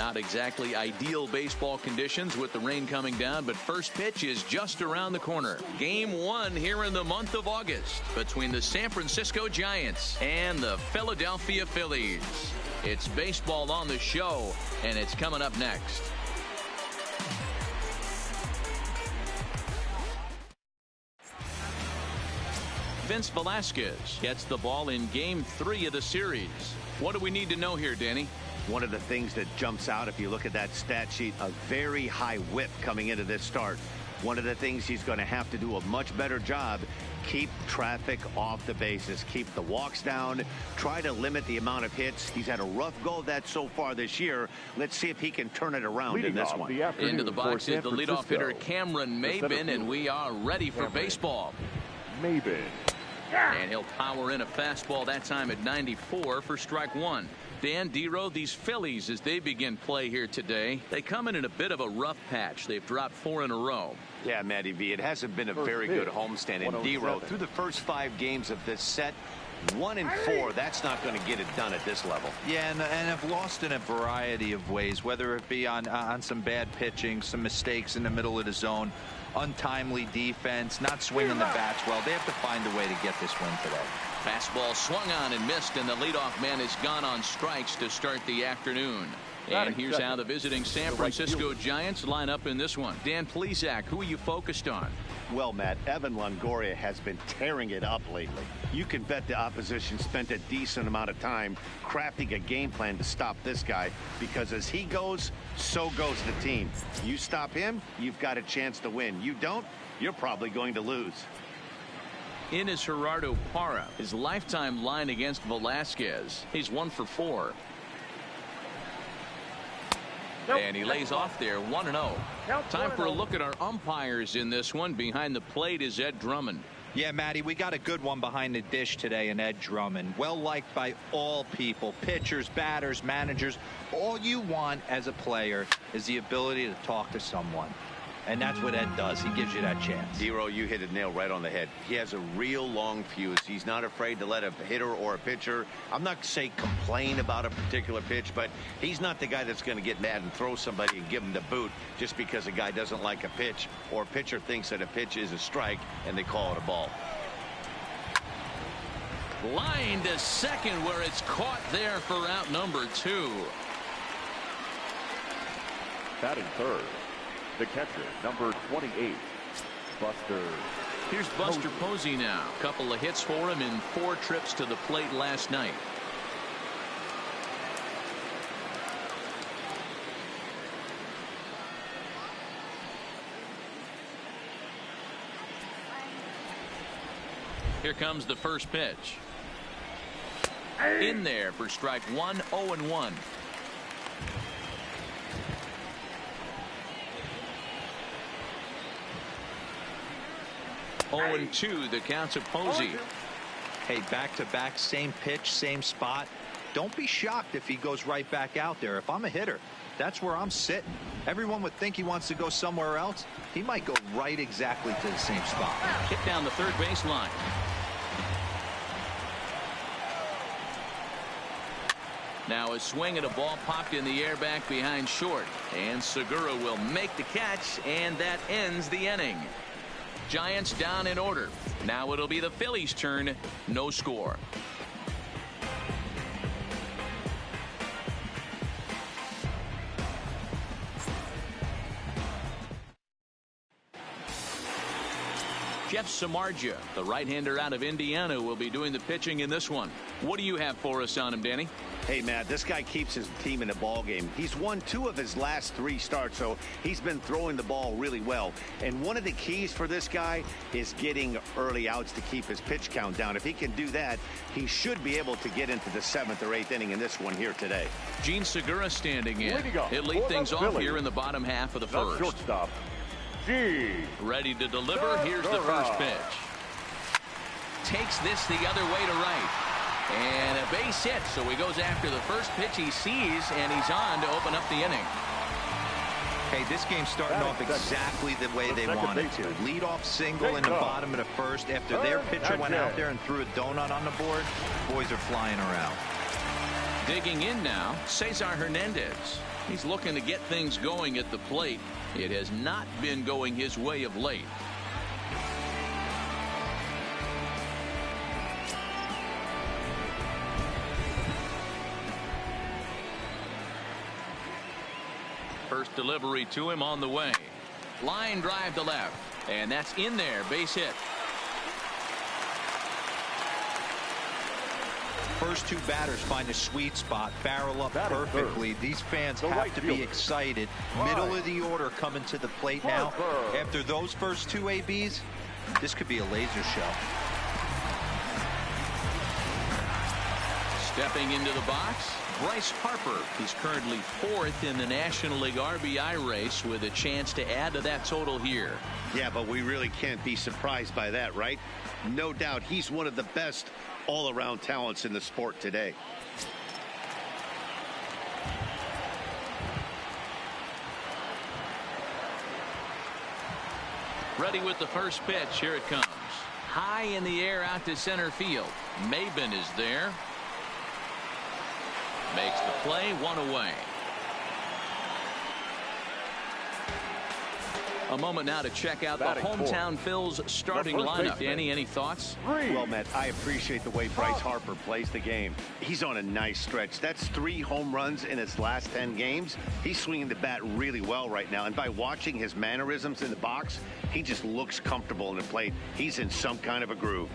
Not exactly ideal baseball conditions with the rain coming down, but first pitch is just around the corner. Game 1 here in the month of August between the San Francisco Giants and the Philadelphia Phillies. It's baseball on the show, and it's coming up next. Vince Velasquez gets the ball in Game 3 of the series. What do we need to know here, Danny? One of the things that jumps out if you look at that stat sheet, a very high whip coming into this start. One of the things he's going to have to do a much better job, keep traffic off the bases, keep the walks down, try to limit the amount of hits. He's had a rough go of that so far this year. Let's see if he can turn it around in this one. Into the box is the leadoff hitter Cameron Maybin, and we are ready for baseball. Maybin. And he'll power in a fastball that time at 94 for strike one. Dan Dero, these Phillies, as they begin play here today, they come in a bit of a rough patch. They've dropped 4 in a row. Yeah, Matty V, it hasn't been a very good homestand. And Dero, through the first 5 games of this set, 1 and 4, that's not going to get it done at this level. Yeah, and have lost in a variety of ways, whether it be on some bad pitching, some mistakes in the middle of the zone, untimely defense, not swinging the bats well. They have to find a way to get this win today. Fastball swung on and missed, and the leadoff man is gone on strikes to start the afternoon. And here's how the visiting San Francisco Giants line up in this one. Dan Plesac, who are you focused on? Well, Matt, Evan Longoria has been tearing it up lately. You can bet the opposition spent a decent amount of time crafting a game plan to stop this guy, because as he goes, so goes the team. You stop him, you've got a chance to win. You don't, you're probably going to lose. In is Gerardo Parra. His lifetime line against Velasquez. He's 1 for 4. And he lays off there 1-0. Time for a look at our umpires in this one. Behind the plate is Ed Drummond. Yeah, Matty, we got a good one behind the dish today in Ed Drummond. Well liked by all people, pitchers, batters, managers. All you want as a player is the ability to talk to someone. And that's what Ed does. He gives you that chance. Dero, you hit a nail right on the head. He has a real long fuse. He's not afraid to let a hitter or a pitcher, I'm not saying complain about a particular pitch, but he's not the guy that's going to get mad and throw somebody and give him the boot just because a guy doesn't like a pitch, or a pitcher thinks that a pitch is a strike and they call it a ball. Line to second, where it's caught there for out number 2. Batting third, the catcher, number 28, Buster. Here's Buster Posey now. A couple of hits for him in 4 trips to the plate last night. Here comes the first pitch. In there for strike 1, 0-1. 0-2, the count to Posey. Hey, back-to-back, same pitch, same spot. Don't be shocked if he goes right back out there. If I'm a hitter, that's where I'm sitting. Everyone would think he wants to go somewhere else. He might go right exactly to the same spot. Hit down the third base line. Now a swing at a ball popped in the air back behind short. And Segura will make the catch, and that ends the inning. Giants down in order. Now it'll be the Phillies' turn. No score. Jeff Samardzija, the right-hander out of Indiana, will be doing the pitching in this one. What do you have for us on him, Danny? Hey, Matt, this guy keeps his team in a ball game. He's won 2 of his last 3 starts, so he's been throwing the ball really well. And one of the keys for this guy is getting early outs to keep his pitch count down. If he can do that, he should be able to get into the 7th or 8th inning in this one here today. Gene Segura standing in. He'll lead things off here in the bottom half of the first. Shortstop, Gene. Ready to deliver. Here's the first pitch. Takes this the other way to right. And a base hit, so he goes after the first pitch he sees, and he's on to open up the inning. Hey, this game's starting off exactly the way they wanted to. Lead-off single in the bottom of the first. After their pitcher went out there and threw a donut on the board, boys are flying around. Digging in now, Cesar Hernandez. He's looking to get things going at the plate. It has not been going his way of late. First delivery to him on the way. Line drive to left. And that's in there. Base hit. First two batters find a sweet spot, barrel up perfectly. These fans have to be excited. Middle of the order coming to the plate now. After those first two ABs, this could be a laser show. Stepping into the box, Bryce Harper. He's currently 4th in the National League RBI race with a chance to add to that total here. Yeah, but we really can't be surprised by that, right? No doubt he's one of the best all-around talents in the sport today. Ready with the first pitch. Here it comes. High in the air out to center field. Mlb is there. Makes the play, 1 away. A moment now to check out the hometown Phil's starting lineup. Danny, any thoughts? Well, Matt, I appreciate the way Bryce Harper plays the game. He's on a nice stretch. That's 3 home runs in his last 10 games. He's swinging the bat really well right now. And by watching his mannerisms in the box, he just looks comfortable in the plate. He's in some kind of a groove.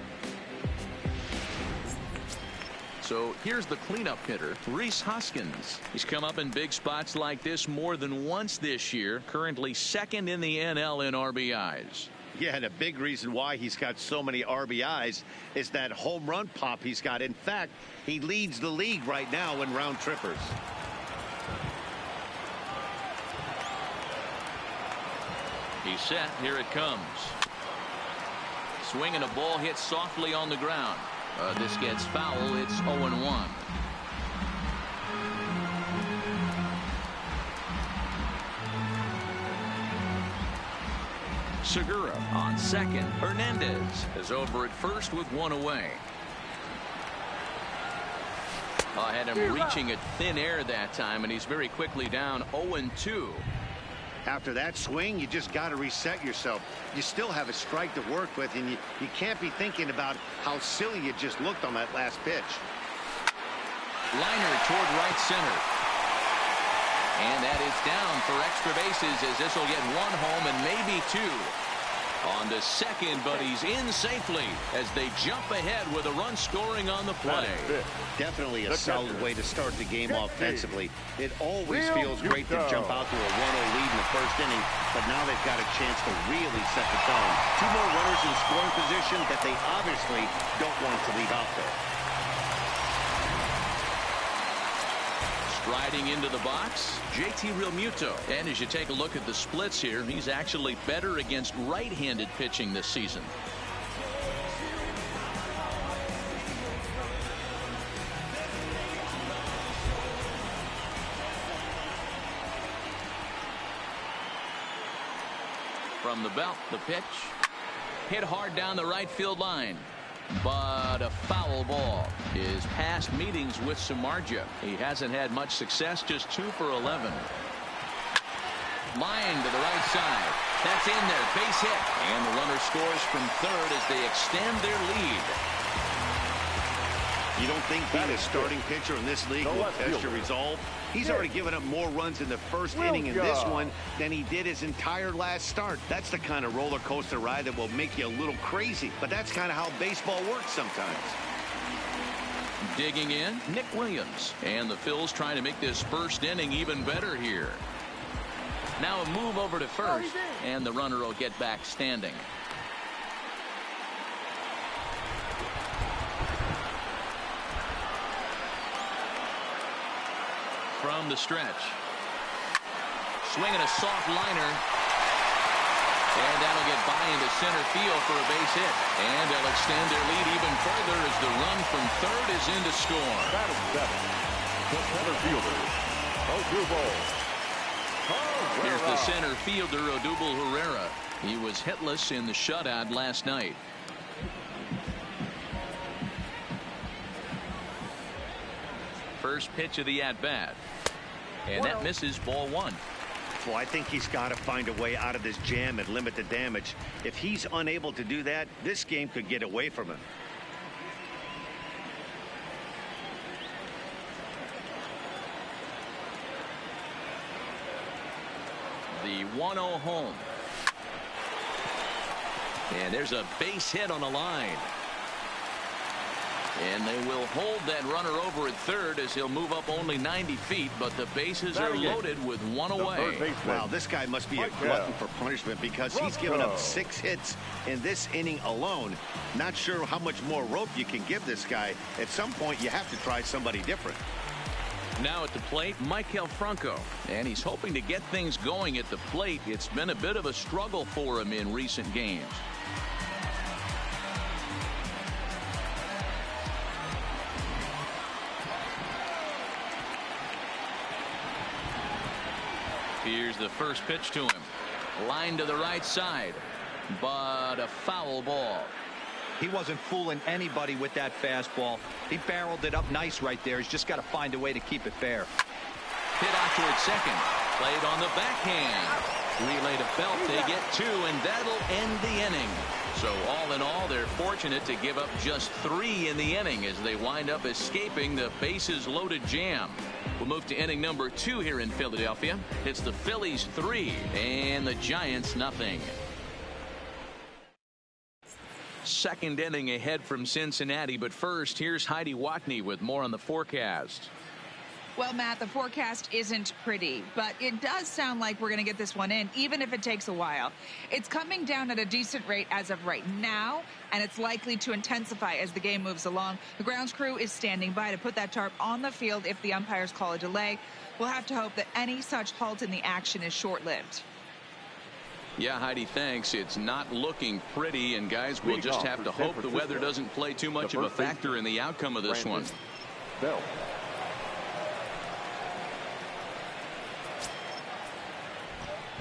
So here's the cleanup hitter, Rhys Hoskins. He's come up in big spots like this more than once this year. Currently 2nd in the NL in RBIs. Yeah, and a big reason why he's got so many RBIs is that home run pop he's got. In fact, he leads the league right now in round trippers. He's set. Here it comes. Swinging a ball hit softly on the ground. This gets foul. It's 0-1. Segura on second. Hernandez is over at first with 1 away. Had him reaching at thin air that time, and he's very quickly down 0-2. After that swing, you just got to reset yourself. You still have a strike to work with, and you can't be thinking about how silly you just looked on that last pitch. Liner toward right center. And that is down for extra bases, as this will get 1 home and maybe 2. On to second, but he's in safely as they jump ahead with a run scoring on the play. Definitely a solid way to start the game offensively. It always feels great to jump out to a 1-0 lead in the first inning, but now they've got a chance to really set the tone. 2 more runners in scoring position that they obviously don't want to leave out there. Striding into the box, JT Realmuto. And as you take a look at the splits here, he's actually better against right-handed pitching this season. From the belt, the pitch. Hit hard down the right field line. But a foul ball. His past meetings with Samardzija, he hasn't had much success, just 2 for 11. Line to the right side. That's in there, base hit. And the runner scores from third as they extend their lead. You don't think being a starting pitcher in this league will test your resolve? He's already given up more runs in the first inning in this one than he did his entire last start. That's the kind of roller coaster ride that will make you a little crazy. But that's kind of how baseball works sometimes. Digging in, Nick Williams. And the Phils trying to make this first inning even better here. Now a move over to first, and the runner will get back standing. From the stretch. Swinging a soft liner. And that'll get by into center field for a base hit. And they'll extend their lead even further as the run from third is in to score. That is 7. The center fielder, Odubel Herrera. Here's the center fielder, Odubel Herrera. He was hitless in the shutout last night. First pitch of the at-bat. And that misses ball one. Well, I think he's got to find a way out of this jam and limit the damage. If he's unable to do that, this game could get away from him. The 1-0 home. And there's a base hit on the line. And they will hold that runner over at third as he'll move up only 90 feet, but the bases are loaded with one away. Wow, this guy must be a glutton for punishment because he's given up 6 hits in this inning alone. Not sure how much more rope you can give this guy. At some point, you have to try somebody different. Now at the plate, Maikel Franco. And he's hoping to get things going at the plate. It's been a bit of a struggle for him in recent games. Here's the first pitch to him. Line to the right side, but a foul ball. He wasn't fooling anybody with that fastball. He barreled it up nice right there. He's just got to find a way to keep it fair. Hit out towards second. Played on the backhand. Relay to Belt. They get 2, and that'll end the inning. So all in all, they're fortunate to give up just 3 in the inning as they wind up escaping the bases loaded jam. We'll move to inning number 2 here in Philadelphia. It's the Phillies 3 and the Giants nothing. Second inning ahead from Cincinnati, but first here's Heidi Watney with more on the forecast. Well, Matt, the forecast isn't pretty, but it does sound like we're going to get this one in, even if it takes a while. It's coming down at a decent rate as of right now, and it's likely to intensify as the game moves along. The grounds crew is standing by to put that tarp on the field if the umpires call a delay. We'll have to hope that any such halt in the action is short-lived. Yeah, Heidi, thanks. It's not looking pretty, and guys, we'll just have to hope the weather doesn't play too much of a factor in the outcome of this one. Bell.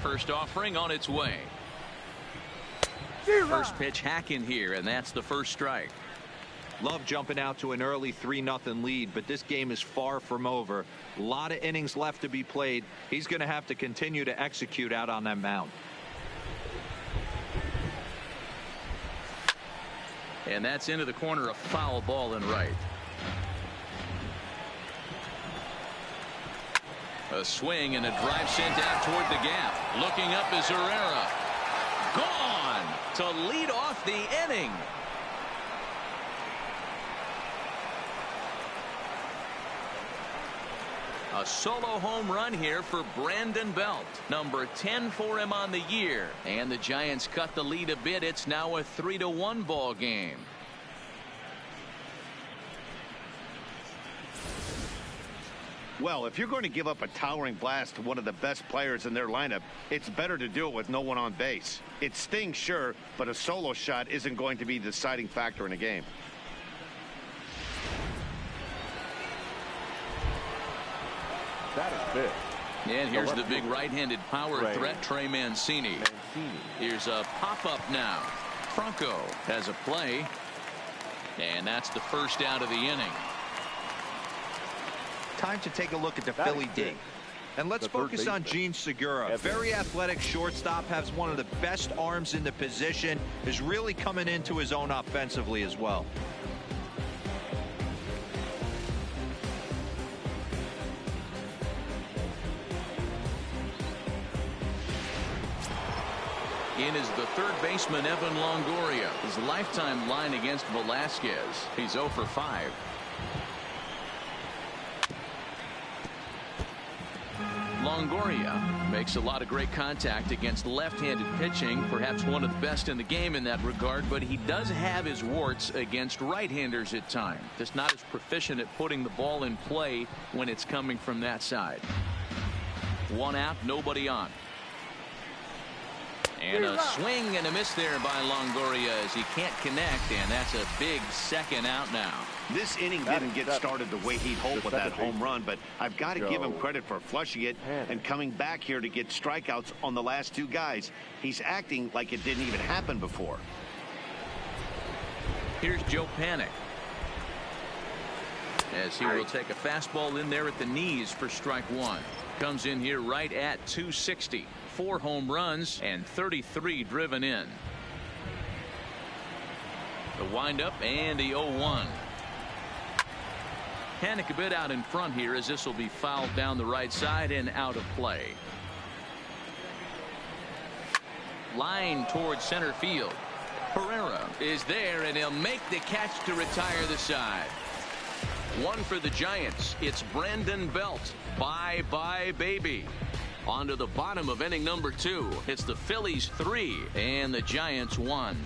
First offering on its way. First pitch hack in here, and that's the first strike. Love jumping out to an early 3-0 lead, but this game is far from over. A lot of innings left to be played. He's going to have to continue to execute out on that mound. And that's into the corner, a foul ball and right. A swing and a drive sent out toward the gap. Looking up is Herrera. Gone to lead off the inning. A solo home run here for Brandon Belt. Number 10 for him on the year. And the Giants cut the lead a bit. It's now a 3-1 ball game. Well, if you're going to give up a towering blast to one of the best players in their lineup, it's better to do it with no one on base. It stings, sure, but a solo shot isn't going to be the deciding factor in a game. That is big. And here's the big right-handed power threat, Trey Mancini. Here's a pop-up now. Franco has a play. And that's the first out of the inning. Time to take a look at the Philly D. And let's focus on Gene Segura. Very athletic shortstop, has one of the best arms in the position, is really coming into his own offensively as well. In is the third baseman, Evan Longoria. His lifetime line against Velasquez. He's 0 for 5. Longoria makes a lot of great contact against left-handed pitching, perhaps one of the best in the game in that regard, but he does have his warts against right-handers at times. Just not as proficient at putting the ball in play when it's coming from that side. One out, nobody on. And a swing and a miss there by Longoria as he can't connect, and that's a big second out now. This inning didn't get started the way he'd hoped with that home run, but I've got to give him credit for flushing it and coming back here to get strikeouts on the last 2 guys. He's acting like it didn't even happen before. Here's Joe Panik. as he will take a fastball in there at the knees for strike one. Comes in here right at 260. 4 home runs and 33 driven in. The windup and the 0-1. Panic a bit out in front here as this will be fouled down the right side and out of play. Line towards center field. Pereira is there, and he'll make the catch to retire the side. One for the Giants. It's Brandon Belt. Bye-bye, baby. On to the bottom of inning number 2. It's the Phillies 3 and the Giants 1.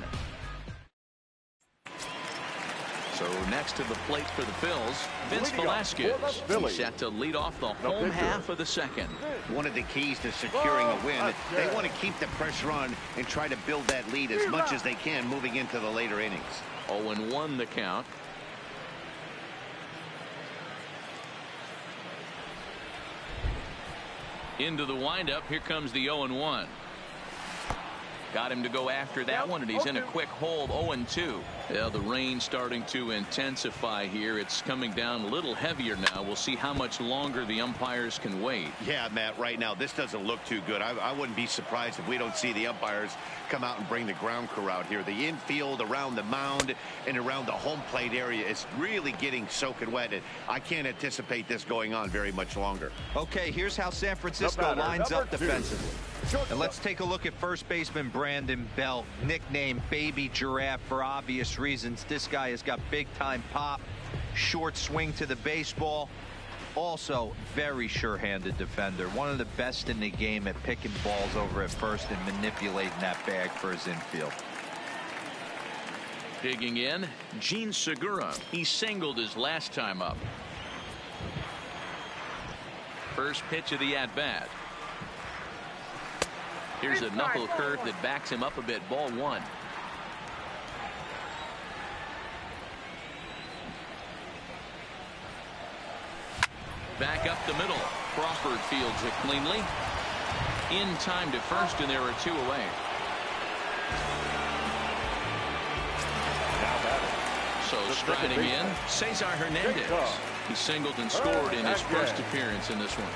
So next to the plate for the Phils, Vince Velasquez. He's set to lead off the home half of the second. One of the keys to securing a win, they want to keep the pressure on and try to build that lead as much as they can moving into the later innings. 0-1 the count. Into the windup. Here comes the 0-1. Got him to go after that one, and he's in a quick hold. 0-2. Yeah, the rain starting to intensify here. It's coming down a little heavier now. We'll see how much longer the umpires can wait. Yeah, Matt, right now this doesn't look too good. I wouldn't be surprised if we don't see the umpires come out and bring the ground crew out here. The infield around the mound and around the home plate area is really getting soaking wet, and I can't anticipate this going on very much longer. Okay, here's how San Francisco lines up defensively. And let's take a look at first baseman Brandon Belt, nicknamed Baby Giraffe for obvious reasons. This guy has got big-time pop, short swing to the baseball. Also, very sure-handed defender. One of the best in the game at picking balls over at first and manipulating that bag for his infield. Digging in, Gene Segura. He singled his last time up. First pitch of the at-bat. Here's a knuckle curve that backs him up a bit. Ball 1. Back up the middle. Crawford fields it cleanly. In time to first, and there are 2 away. So striding in, Cesar Hernandez. He singled and scored in his first appearance in this one.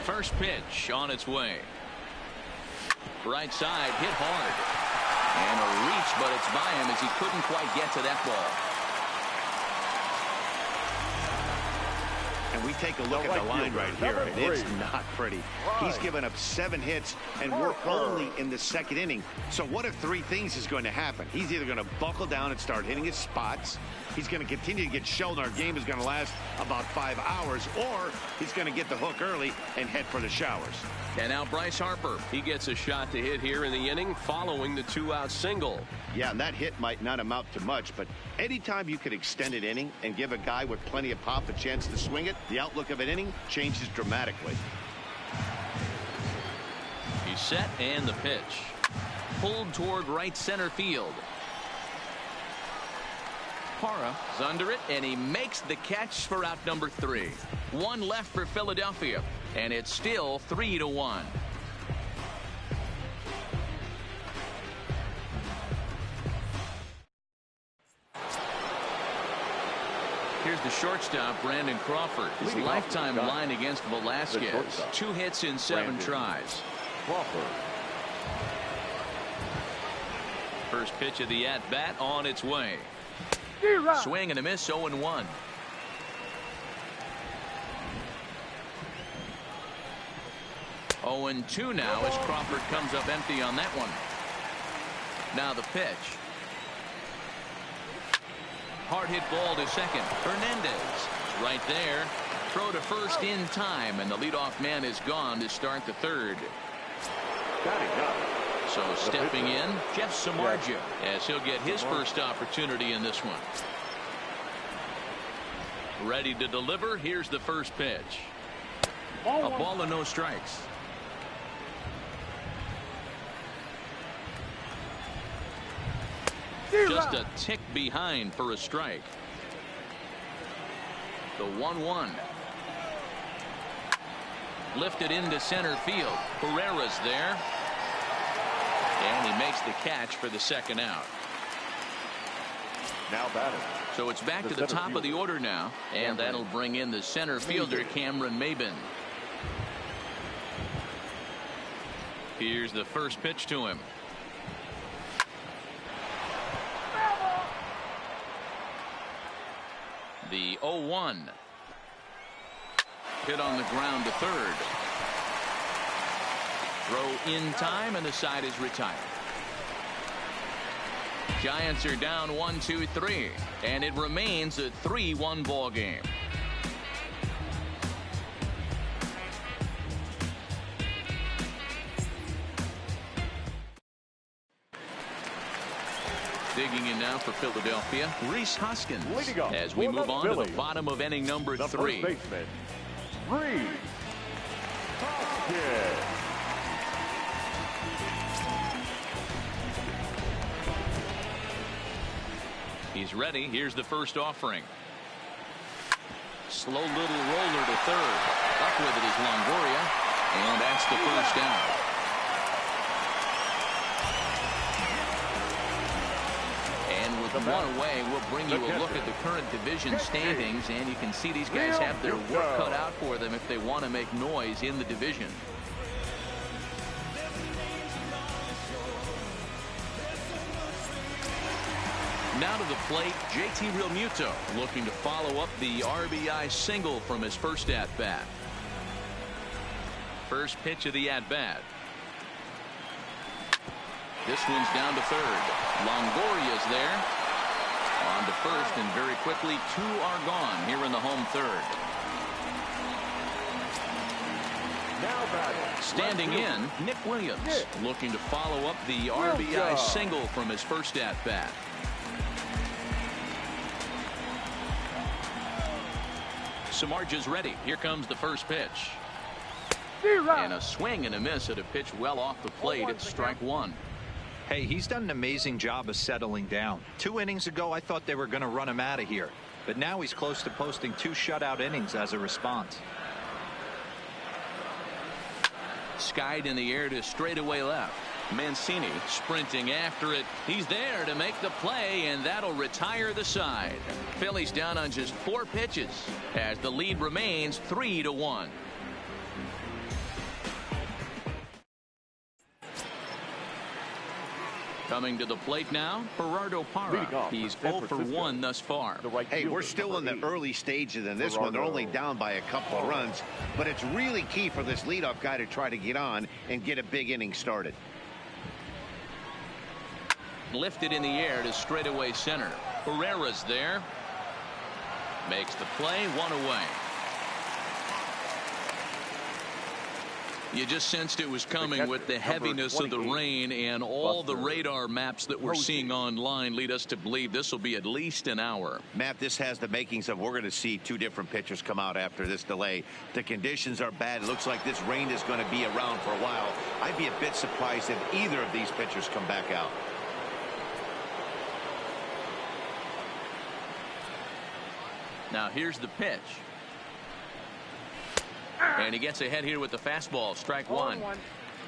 First pitch on its way. Right side, hit hard. And a reach, but it's by him as he couldn't quite get to that ball. And we take a look at the line right here, and it's not pretty. He's given up 7 hits, and we're only in the second inning. So what if 3 things is going to happen? He's either going to buckle down and start hitting his spots, he's going to continue to get shelled, and our game is going to last about 5 hours, or he's going to get the hook early and head for the showers. And now Bryce Harper. He gets a shot to hit here in the inning following the 2-out single. Yeah, and that hit might not amount to much, but anytime you could extend an inning and give a guy with plenty of pop a chance to swing it, the outlook of an inning changes dramatically. He's set, and the pitch. Pulled toward right center field. Parra is under it, and he makes the catch for out number 3. 1 left for Philadelphia, and it's still 3-1. Here's the shortstop, Brandon Crawford. His lifetime line against Velasquez. 2 hits in 7 tries. Crawford. First pitch of the at-bat on its way. Swing and a miss, 0-1. Oh, 0-2 now as Crawford comes up empty on that one. Now the pitch. Hard hit ball to second. Hernandez right there. Throw to first in time, and the leadoff man is gone to start the 3rd. So stepping in, Jeff Samardzija, as he'll get his first opportunity in this one. Ready to deliver. Here's the first pitch. A ball and no strikes. Just a tick behind for a strike. The 1-1. Lifted into center field. Pereira's there. And he makes the catch for the 2nd out. Now batting. So it's back to the top of the order now, and that'll bring in the center fielder, Cameron Maybin. Here's the first pitch to him. The 0-1. Hit on the ground to third. Throw in time, and the side is retired. Giants are down 1-2-3, and it remains a 3-1 ball game. Digging in now for Philadelphia, Rhys Hoskins, as we move on to the bottom of inning number 3. First baseman, Rhys Hoskins. He's ready. Here's the first offering. Slow little roller to third. Up with it is Longoria, and that's the first down. And with one away, we'll bring you a look at the current division standings, and you can see these guys have their work cut out for them if they want to make noise in the division. Now to the plate, JT Realmuto looking to follow up the RBI single from his first at-bat. First pitch of the at-bat. This one's down to third. Longoria's there. On to first, and very quickly 2 are gone here in the home third. Standing in, Nick Williams looking to follow up the RBI single from his first at-bat. Samardzija's ready. Here comes the first pitch. And a swing and a miss at a pitch well off the plate. It's strike 1. Hey, he's done an amazing job of settling down. 2 innings ago, I thought they were going to run him out of here. But now he's close to posting 2 shutout innings as a response. Skied in the air to straightaway left. Mancini sprinting after it. He's there to make the play, and that'll retire the side. Phillies down on just 4 pitches as the lead remains 3-1. Coming to the plate now, Gerardo Parra. He's 0 for 1 thus far. Hey, we're still in the early stages in this one. They're only down by a couple of runs, but it's really key for this leadoff guy to try to get on and get a big inning started. Lifted in the air to straightaway center. Herrera's there. Makes the play, 1 away. You just sensed it was coming with the heaviness of the rain, and all the radar maps that we're seeing online lead us to believe this will be at least an hour. Matt, this has the makings of we're going to see 2 different pitchers come out after this delay. The conditions are bad. It looks like this rain is going to be around for a while. I'd be a bit surprised if either of these pitchers come back out. Now here's the pitch. And he gets ahead here with the fastball. Strike 1.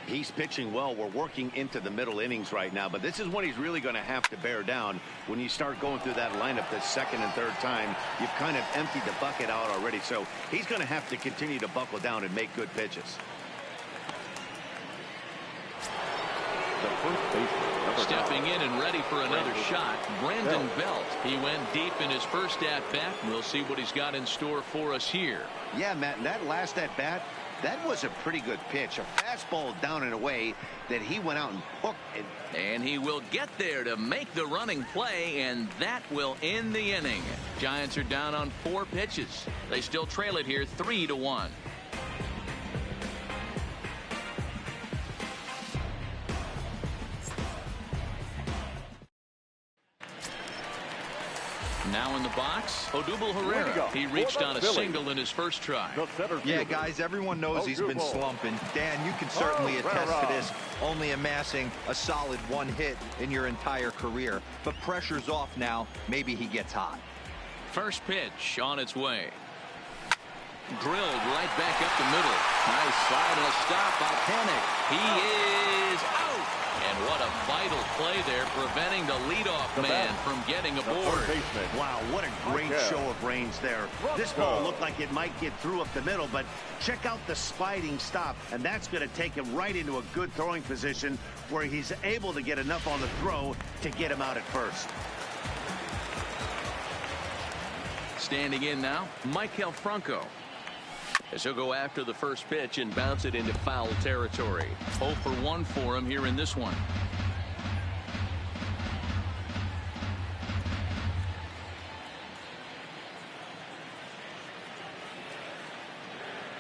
He's pitching well. We're working into the middle innings right now, but this is when he's really going to have to bear down. When you start going through that lineup the second and third time, you've kind of emptied the bucket out already. So he's going to have to continue to buckle down and make good pitches. The first baseman. Stepping in and ready for another shot, Brandon Belt. He went deep in his first at-bat. We'll see what he's got in store for us here. Yeah, Matt, and that last at-bat, that was a pretty good pitch. A fastball down and away that he went out and hooked. And he will get there to make the running play, and that will end the inning. Giants are down on 4 pitches. They still trail it here 3-1. Now in the box, Odubel Herrera. He reached on a single in his first try. Yeah, guys, everyone knows he's been slumping. Dan, you can certainly attest to this, only amassing a solid 1 hit in your entire career. But pressure's off now. Maybe he gets hot. First pitch on its way. Drilled right back up the middle. Nice slide and a stop by Panic. He is out. And what a vital play there, preventing the leadoff man from getting aboard. Wow, what a great show of range there. This ball looked like it might get through up the middle, but check out the sliding stop, and that's going to take him right into a good throwing position where he's able to get enough on the throw to get him out at first. Standing in now, Michael Franco. As he'll go after the first pitch and bounce it into foul territory. 0 for 1 for him here in this one.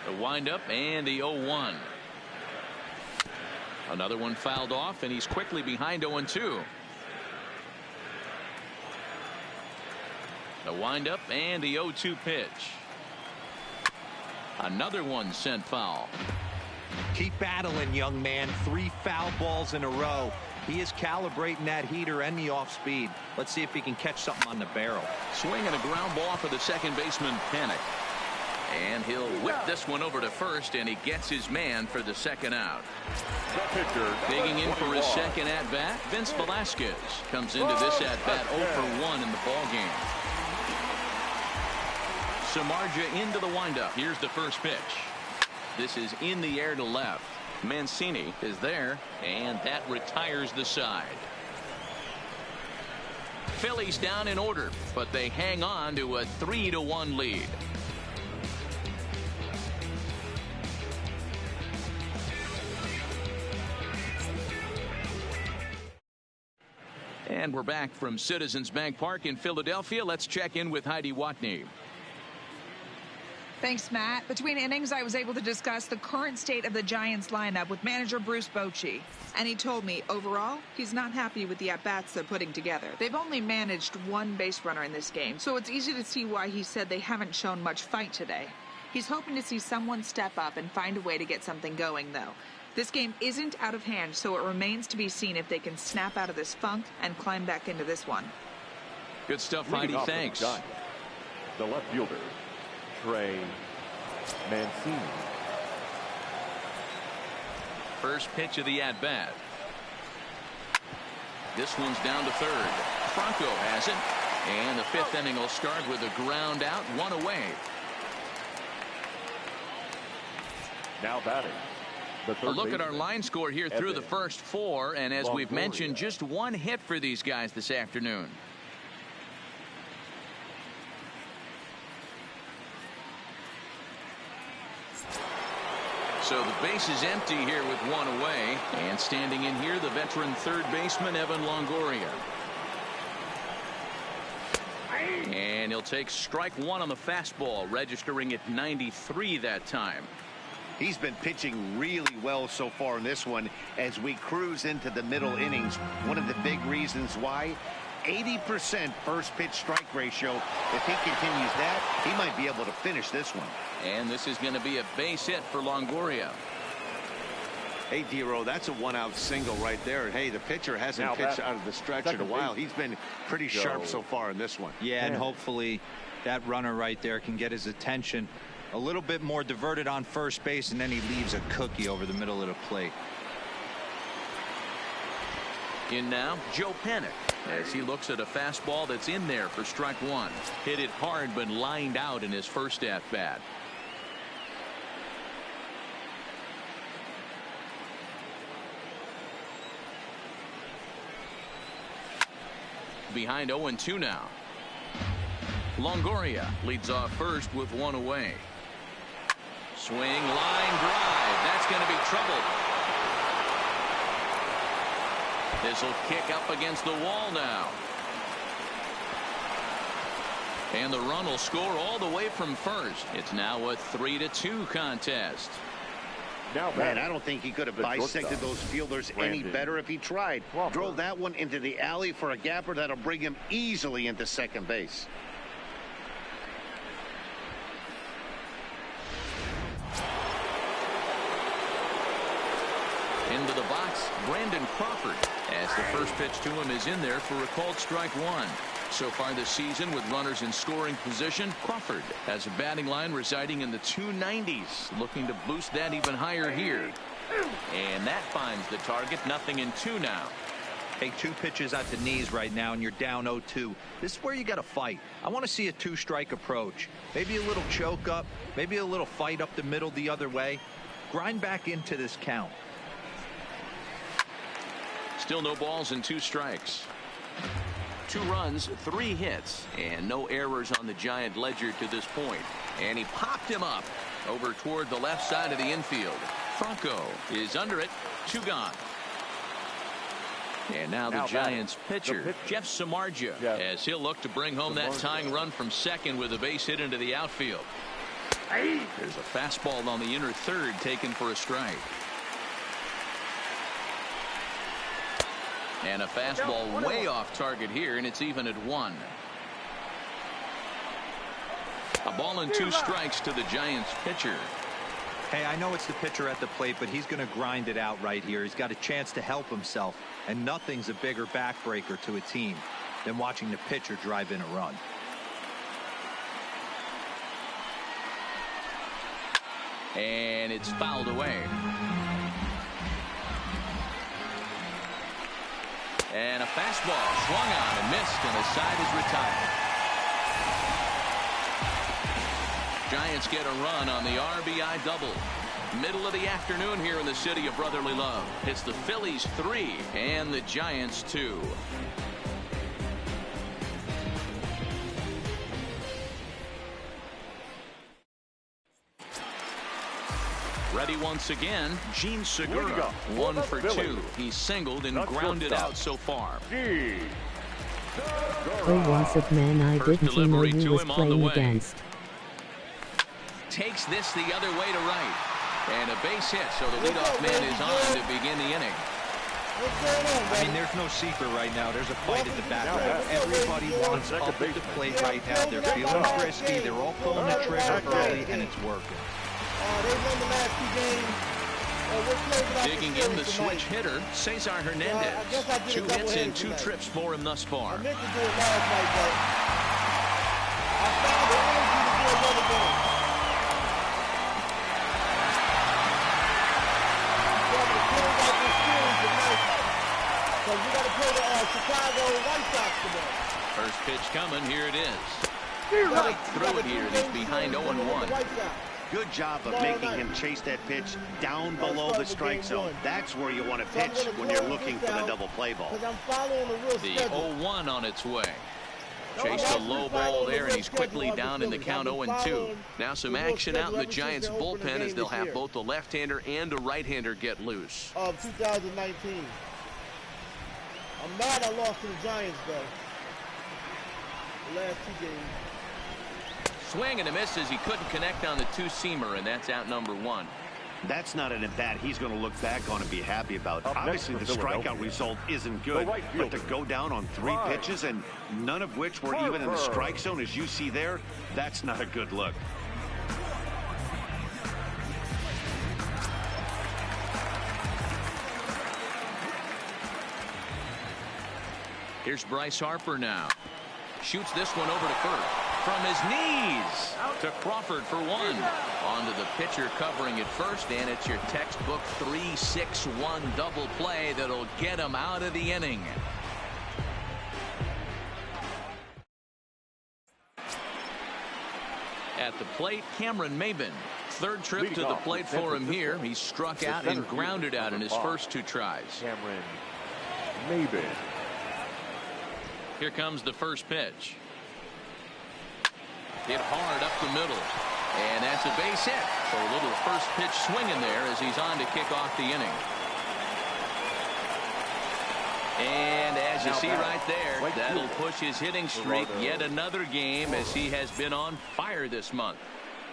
The windup and the 0-1. Another one fouled off, and he's quickly behind 0-2. The windup and the 0-2 pitch. Another one sent foul. Keep battling, young man. 3 foul balls in a row. He is calibrating that heater and the off speed. Let's see if he can catch something on the barrel. Swing and a ground ball for the second baseman, Panic. And he'll whip this one over to first, and he gets his man for the second out. Digging in for his second at-bat, Vince Velasquez comes into this at-bat 0 for 1 in the ballgame. Samardzija into the windup. Here's the first pitch. This is in the air to left. Mancini is there, and that retires the side. Phillies down in order, but they hang on to a 3-1 lead. And we're back from Citizens Bank Park in Philadelphia. Let's check in with Heidi Watney. Thanks, Matt. Between innings, I was able to discuss the current state of the Giants lineup with manager Bruce Bochy. And he told me, overall, he's not happy with the at-bats they're putting together. They've only managed 1 base runner in this game, so it's easy to see why he said they haven't shown much fight today. He's hoping to see someone step up and find a way to get something going, though. This game isn't out of hand, so it remains to be seen if they can snap out of this funk and climb back into this one. Good stuff, Heidi. Thanks. The left fielder, Trey Mancini. First pitch of the at-bat. This one's down to third. Franco has it. And the 5th inning will start with a ground out, 1 away. Now batting. A look at our line score here through the first 4. And as we've mentioned, just 1 hit for these guys this afternoon. So the base is empty here with 1 away. And standing in here, the veteran third baseman, Evan Longoria. And he'll take strike 1 on the fastball, registering at 93 that time. He's been pitching really well so far in this one as we cruise into the middle innings. One of the big reasons why, 80% first pitch strike ratio. If he continues that, he might be able to finish this one. And this is going to be a base hit for Longoria. Hey, D-Row, that's a 1-out single right there. Hey, the pitcher hasn't pitched out of the stretch in a while. He's been pretty sharp so far in this one. Yeah, and hopefully that runner right there can get his attention. A little bit more diverted on first base, and then he leaves a cookie over the middle of the plate. In now, Joe Panic, as he looks at a fastball that's in there for strike 1. Hit it hard, but lined out in his first at-bat. Behind 0-2 now. Longoria leads off first with 1 away. Swing, line drive. That's going to be trouble. This will kick up against the wall now. And the run will score all the way from first. It's now a 3-2 contest. Man, I don't think he could have bisected those fielders any better if he tried. Drove that one into the alley for a gapper that'll bring him easily into second base. Into the box, Brandon Crawford, as the first pitch to him is in there for a called strike 1. So far this season, with runners in scoring position, Crawford has a batting line residing in the 290s, looking to boost that even higher here. And that finds the target. 0-2 now. Hey, 2 pitches at the knees right now, and you're down 0-2. This is where you got to fight. I want to see a 2-strike approach. Maybe a little choke up, maybe a little fight up the middle the other way. Grind back into this count. Still no balls and 2 strikes. 2 runs, 3 hits, and no errors on the Giant ledger to this point. And he popped him up over toward the left side of the infield. Franco is under it. 2 gone. And now the Giants pitcher, Jeff Samardzija, as he'll look to bring home that tying run from second with a base hit into the outfield. There's a fastball on the inner third taken for a strike. And a fastball way off target here, and it's even at 1. A ball and 2 strikes to the Giants pitcher. Hey, I know it's the pitcher at the plate, but he's going to grind it out right here. He's got a chance to help himself, and nothing's a bigger backbreaker to a team than watching the pitcher drive in a run. And it's fouled away. And a fastball swung on and missed, and the side is retired. Giants get a run on the RBI double. Middle of the afternoon here in the city of brotherly love. It's the Phillies 3 and the Giants 2. Ready once again, Gene Segura, 1 for 2. He's singled and grounded out so far. Oh, was it man I didn't even know who was playing against. Takes this the other way to right. And a base hit, so the leadoff man is on to begin the inning. I mean, there's no secret right now. There's a fight at the bat. Everybody wants up at the plate right now. They're feeling frisky. They're all pulling the trigger early, and it's working. They won the last 2 games. Digging in the switch hitter, Cesar Hernandez. 2 hits and 2 trips for him thus far. I meant to do it last night, but I found the energy to do another game. So we got to play the Chicago White Sox today. First pitch coming. Here it is. Right through it here. He's behind 0-1. Good job of making him chase that pitch down below the strike zone. That's where you want to pitch when you're looking for the double play ball. The 0-1 on its way. Chased a low ball there, and he's quickly down in the count 0-2. Now some action out in the Giants bullpen as they'll have both a left-hander and a right-hander get loose. Of 2019. I'm mad I lost to the Giants, though. The last 2 games. Swing and a miss as he couldn't connect on the 2-seamer, and that's out number 1. That's not an at-bat he's going to look back on and be happy about. Obviously, the strikeout result isn't good, but to go down on 3 pitches and none of which were even in the strike zone, as you see there, that's not a good look. Here's Bryce Harper now. Shoots this one over to first. From his knees to Crawford for 1. Onto the pitcher covering at first, and it's your textbook 3-6-1 double play that'll get him out of the inning. At the plate, Cameron Maybin. 3rd trip to the plate for him here. He struck out and grounded out in his first 2 tries. Cameron Maybin. Here comes the first pitch. Hit hard up the middle. And that's a base hit. So a little first pitch swinging there as he's on to kick off the inning. And as you see right there, that'll push his hitting streak yet another game as he has been on fire this month.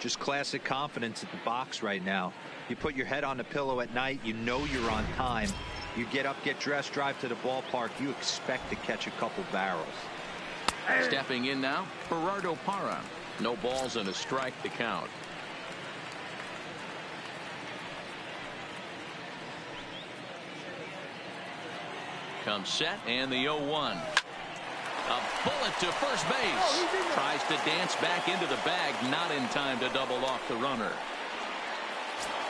Just classic confidence at the box right now. You put your head on the pillow at night, you know you're on time. You get up, get dressed, drive to the ballpark, you expect to catch a couple barrels. Stepping in now, Gerardo Parra. No balls and a strike to count. Comes set and the 0-1. A bullet to first base. Tries to dance back into the bag, not in time to double off the runner.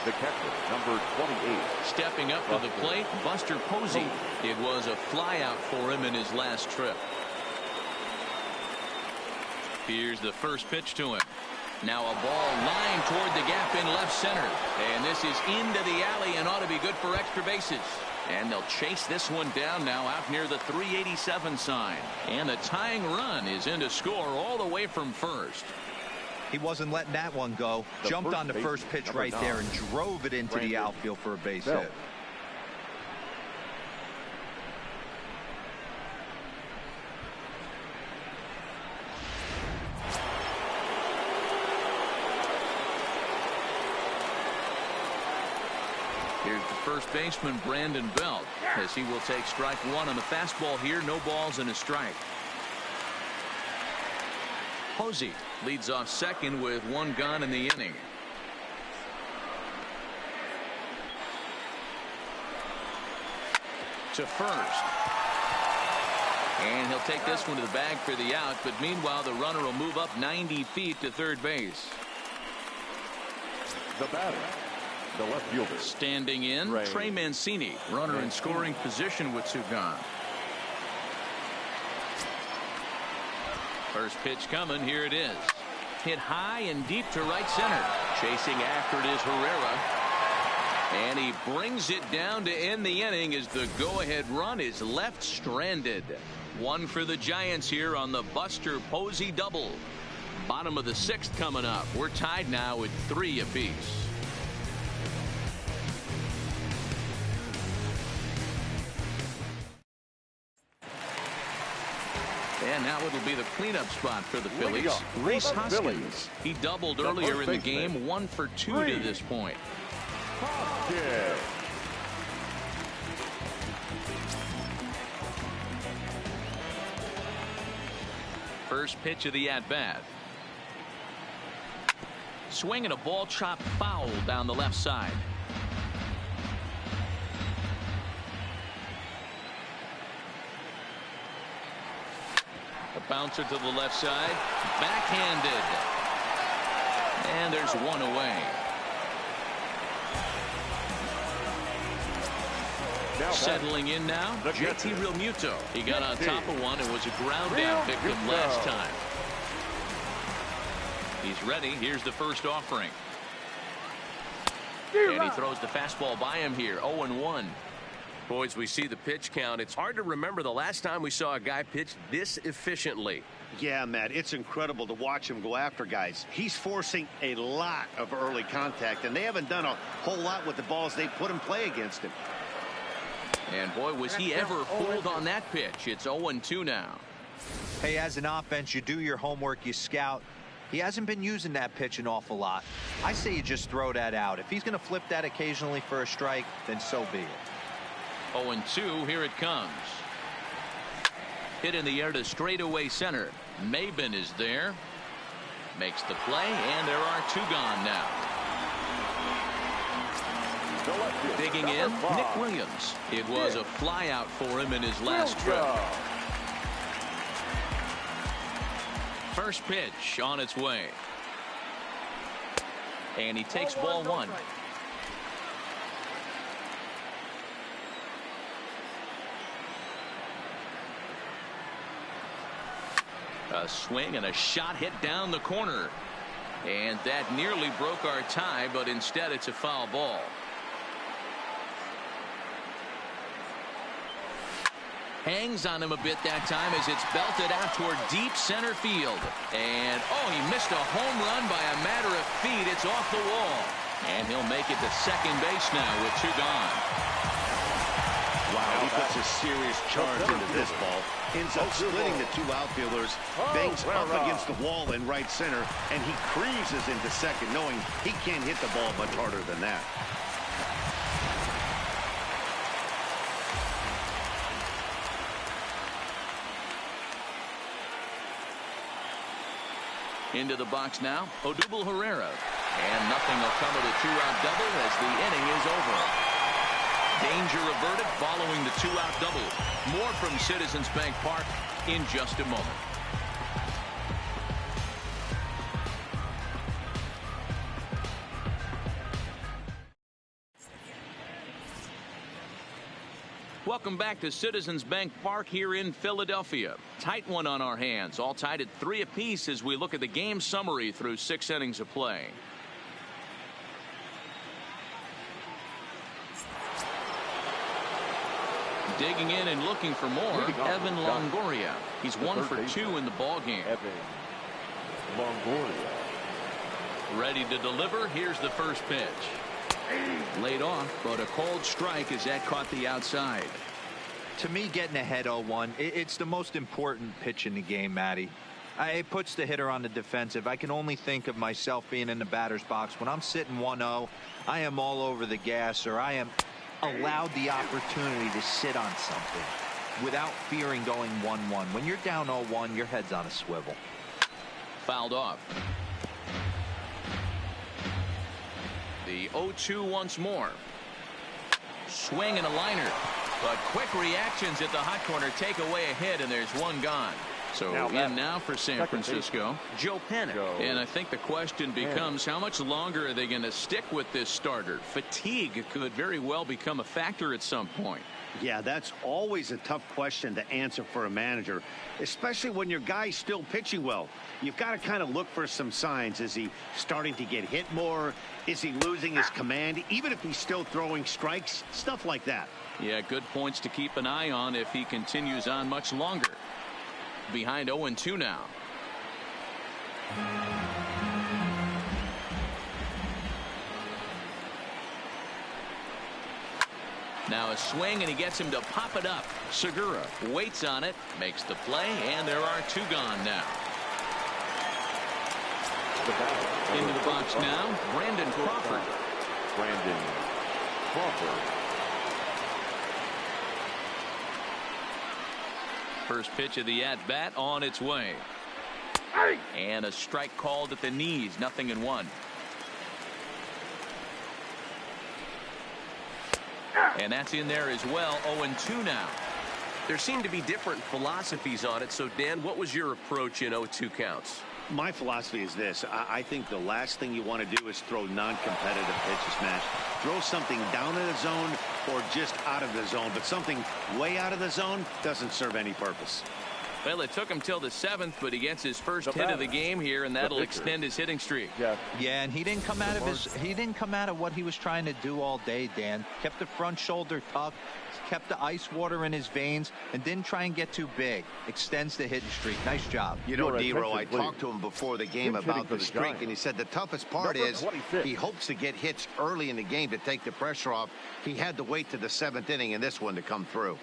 The catcher, number 28. Stepping up to the plate, Buster Posey. It was a flyout for him in his last trip. Here's the first pitch to him. Now a ball lined toward the gap in left center. And this is into the alley and ought to be good for extra bases. And they'll chase this one down now out near the 387 sign. And the tying run is in to score all the way from first. He wasn't letting that one go. Jumped on the first pitch right there and drove it into the outfield for a base hit. Here's the first baseman, Brandon Belt, as he will take strike one on the fastball here. No balls and a strike. Posey leads off second with one gone in the inning. To first. And he'll take this one to the bag for the out, but meanwhile the runner will move up 90 feet to third base. The batter, the left fielder. Standing in, Trey Mancini, runner in scoring position with two gone. First pitch coming. Here it is. Hit high and deep to right center. Chasing after it is Herrera. And he brings it down to end the inning as the go-ahead run is left stranded. One for the Giants here on the Buster Posey double. Bottom of the sixth coming up. We're tied now at 3 apiece. And now it'll be the cleanup spot for the Phillies. Rhys Hoskins. He doubled earlier in the game. 1 for 2 to this point. First pitch of the at-bat. Swinging a ball chopped foul down the left side. A bouncer to the left side. Backhanded. And there's one away. Settling in now, JT Realmuto. He got on top of one and was a ground down victim last time. He's ready. Here's the first offering. And he throws the fastball by him here. 0-1. Boys, we see the pitch count. It's hard to remember the last time we saw a guy pitch this efficiently. Yeah, Matt, it's incredible to watch him go after guys. He's forcing a lot of early contact, and they haven't done a whole lot with the balls they put in play against him. And boy, was he ever fooled on that pitch. It's 0-2 now. Hey, as an offense, you do your homework, you scout. He hasn't been using that pitch an awful lot. I say you just throw that out. If he's going to flip that occasionally for a strike, then so be it. 0-2, here it comes. Hit in the air to straightaway center. Mlb is there. Makes the play, and there are 2 gone now. Digging in, Nick Williams. It was a flyout for him in his last trip. First pitch on its way. And he takes ball 1. A swing and a shot hit down the corner. And that nearly broke our tie, but instead it's a foul ball. Hangs on him a bit that time as it's belted out toward deep center field. And, oh, he missed a home run by a matter of feet. It's off the wall. And he'll make it to second base now with 2 gone. Wow, he puts a serious charge into this ball. Ends up splitting the 2 outfielders. Banks up against the wall in right center. And he cruises into second, knowing he can't hit the ball much harder than that. Into the box now, Odubel Herrera. And nothing will come of the 2-out double as the inning is over. Danger averted following the 2-out double. More from Citizens Bank Park in just a moment. Welcome back to Citizens Bank Park here in Philadelphia. Tight one on our hands, all tied at 3 apiece as we look at the game summary through 6 innings of play. Digging in and looking for more, Evan Longoria. He's 1 for 2 in the ball game. Evan Longoria. Ready to deliver. Here's the first pitch. Laid off, but a cold strike as that caught the outside. To me, getting ahead 0-1, it's the most important pitch in the game, Matty. It puts the hitter on the defensive. I can only think of myself being in the batter's box. When I'm sitting 1-0, I am all over the gas, or I am allowed the opportunity to sit on something without fearing going 1-1. When you're down 0-1, your head's on a swivel. Fouled off. The 0-2 once more. Swing and a liner. But quick reactions at the hot corner take away a hit, and there's one gone. So now for San Francisco, Joe Panic. And I think the question becomes, how much longer are they going to stick with this starter? Fatigue could very well become a factor at some point. Yeah, that's always a tough question to answer for a manager, especially when your guy's still pitching well. You've got to kind of look for some signs. Is he starting to get hit more? Is he losing his command, even if he's still throwing strikes? Stuff like that. Yeah, good points to keep an eye on if he continues on much longer. Behind 0-2 now. Now a swing, and he gets him to pop it up. Segura waits on it, makes the play, and there are 2 gone now. Into the box now, Brandon Crawford. Brandon Crawford. First pitch of the at-bat on its way. And a strike called at the knees, 0-1. And that's in there as well, 0-2 now. There seem to be different philosophies on it. So, Dan, what was your approach in 0-2 counts? My philosophy is this. I think the last thing you want to do is throw non-competitive pitches, Matt. Throw something down in the zone or just out of the zone, but something way out of the zone doesn't serve any purpose. Well, it took him till the 7th, but he gets his first hit of the game here, and that'll extend his hitting streak. Yeah, and he didn't come out of what he was trying to do all day, Dan. Kept the front shoulder tucked, kept the ice water in his veins, and didn't try and get too big. Extends the hitting streak. Nice job. You know, D-Row, I talked to him before the game about the streak, and he said the toughest part is he hopes to get hits early in the game to take the pressure off. He had to wait to the 7th inning in this one to come through.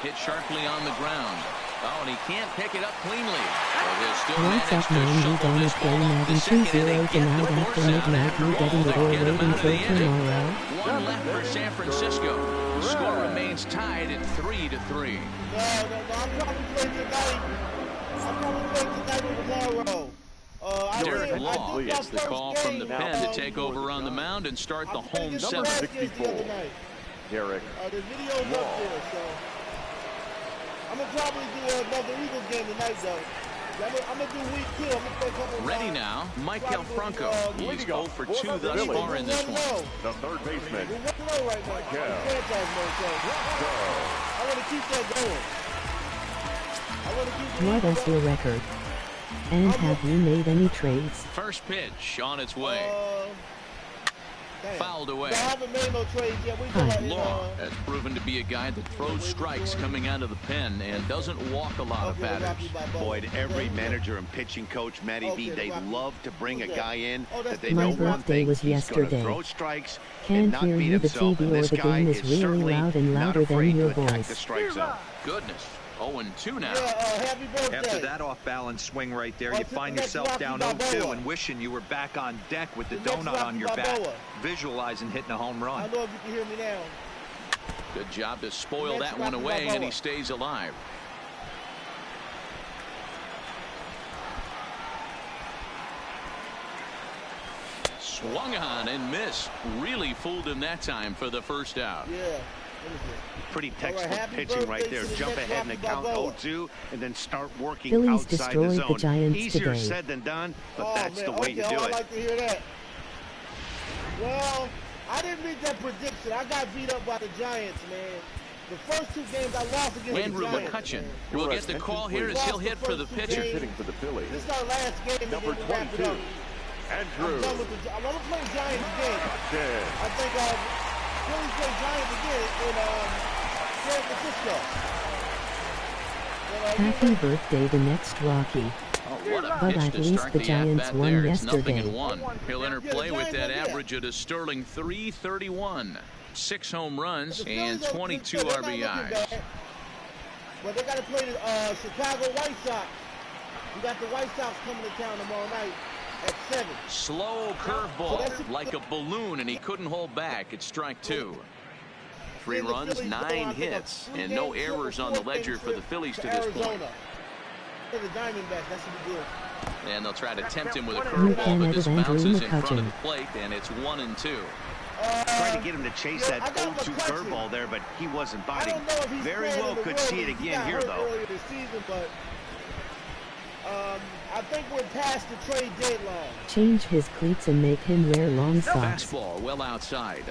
Hit sharply on the ground. Oh, and he can't pick it up cleanly. What's up, man? You gonna play Madden 2-0 tonight after midnight? You getting it or waiting till tomorrow? 1 left for San Francisco. The score remains tied at 3-3. No, I'm probably playing tonight. I'm probably playing tonight tomorrow. Derek Law gets the call from the pen to take over on the mound and start the home 7th. 64. Derek there's videos Law. up there, so I'm gonna probably do another Eagles game tonight, though. I'm gonna do week 2. I'm gonna play a couple. Ready now, Michael Franco. He's 0 for 2 thus far in this one. The third baseman. We're 1-0 right now. Franchise mode, so I want to keep that going. What is your record? And have you made any trades? First pitch on its way. Fouled away. I haven't made no trades yet. Law has proven to be a guy that throws strikes coming out of the pen and doesn't walk a lot of batters. Boyd, every manager and pitching coach, Matty B, they love to bring a guy in that they know one thing, was he's going to yesterday. throw strikes and Can't not hear beat you. The himself. TV And or this the guy game is is really certainly loud and not louder afraid than your to attack voice. the strike zone. Goodness. 0-2 now. Happy birthday. After that off-balance swing right there, you find yourself down 0-2 and wishing you were back on deck with the donut on your back, visualizing hitting a home I run. know if you can hear me now. Good job to spoil that one away, and he stays alive. Swung on and missed. Really fooled him that time for the first out. Yeah. Pretty textbook pitching right there. Jump ahead in the count 0-2 and then start working Phillies outside the destroyed zone. the Giants Easier today. said than done, but that's the way you do I it. like to hear that. Well, I didn't make that prediction. I got beat up by the Giants, man. The first 2 games I lost against Andrew the Giants. McCutcheon will get the call here as he'll hit for the pitcher. Hitting for the Phillies. This is our last game. Number and then we wrap it 22, up. Andrew. I'm going to play Giants again. Yeah. I think Phillies play Giants again in San Francisco. Happy birthday the next Rocky. What a But pitch at to least start the the Giants at-bat won there. It's nothing yesterday. in 1. He'll enter Yeah, the play with Giants that won, yeah. average at a sterling .331. 6 home runs The and Phillies 22 they're not looking RBIs. bad, but they got to play the Chicago White Sox. We got the White Sox coming to town tomorrow night at 7. Slow So curveball that's- like a balloon, and he couldn't hold back. It's strike 2. 3 Then the runs, Phillies go 9 on, I think, a hits, and 3-game no trip, errors a on the 4-game ledger for the trip Phillies to to this point. Arizona. For the Diamondbacks, that should be good. And they'll try to tempt him with a Luke curveball, but this Kennedy and bounces Drew in front of McCutcheon. the plate, and it's 1-2. Trying to get him to chase yeah, that I got 0-2 McCutcheon. curveball there, but he wasn't I biting. don't know if he's Very playing well in the could World see it League. He again got here, hurt though. earlier this season, but I think we're past the trade deadline. Change his cleats and make him wear long socks. Fastball well outside.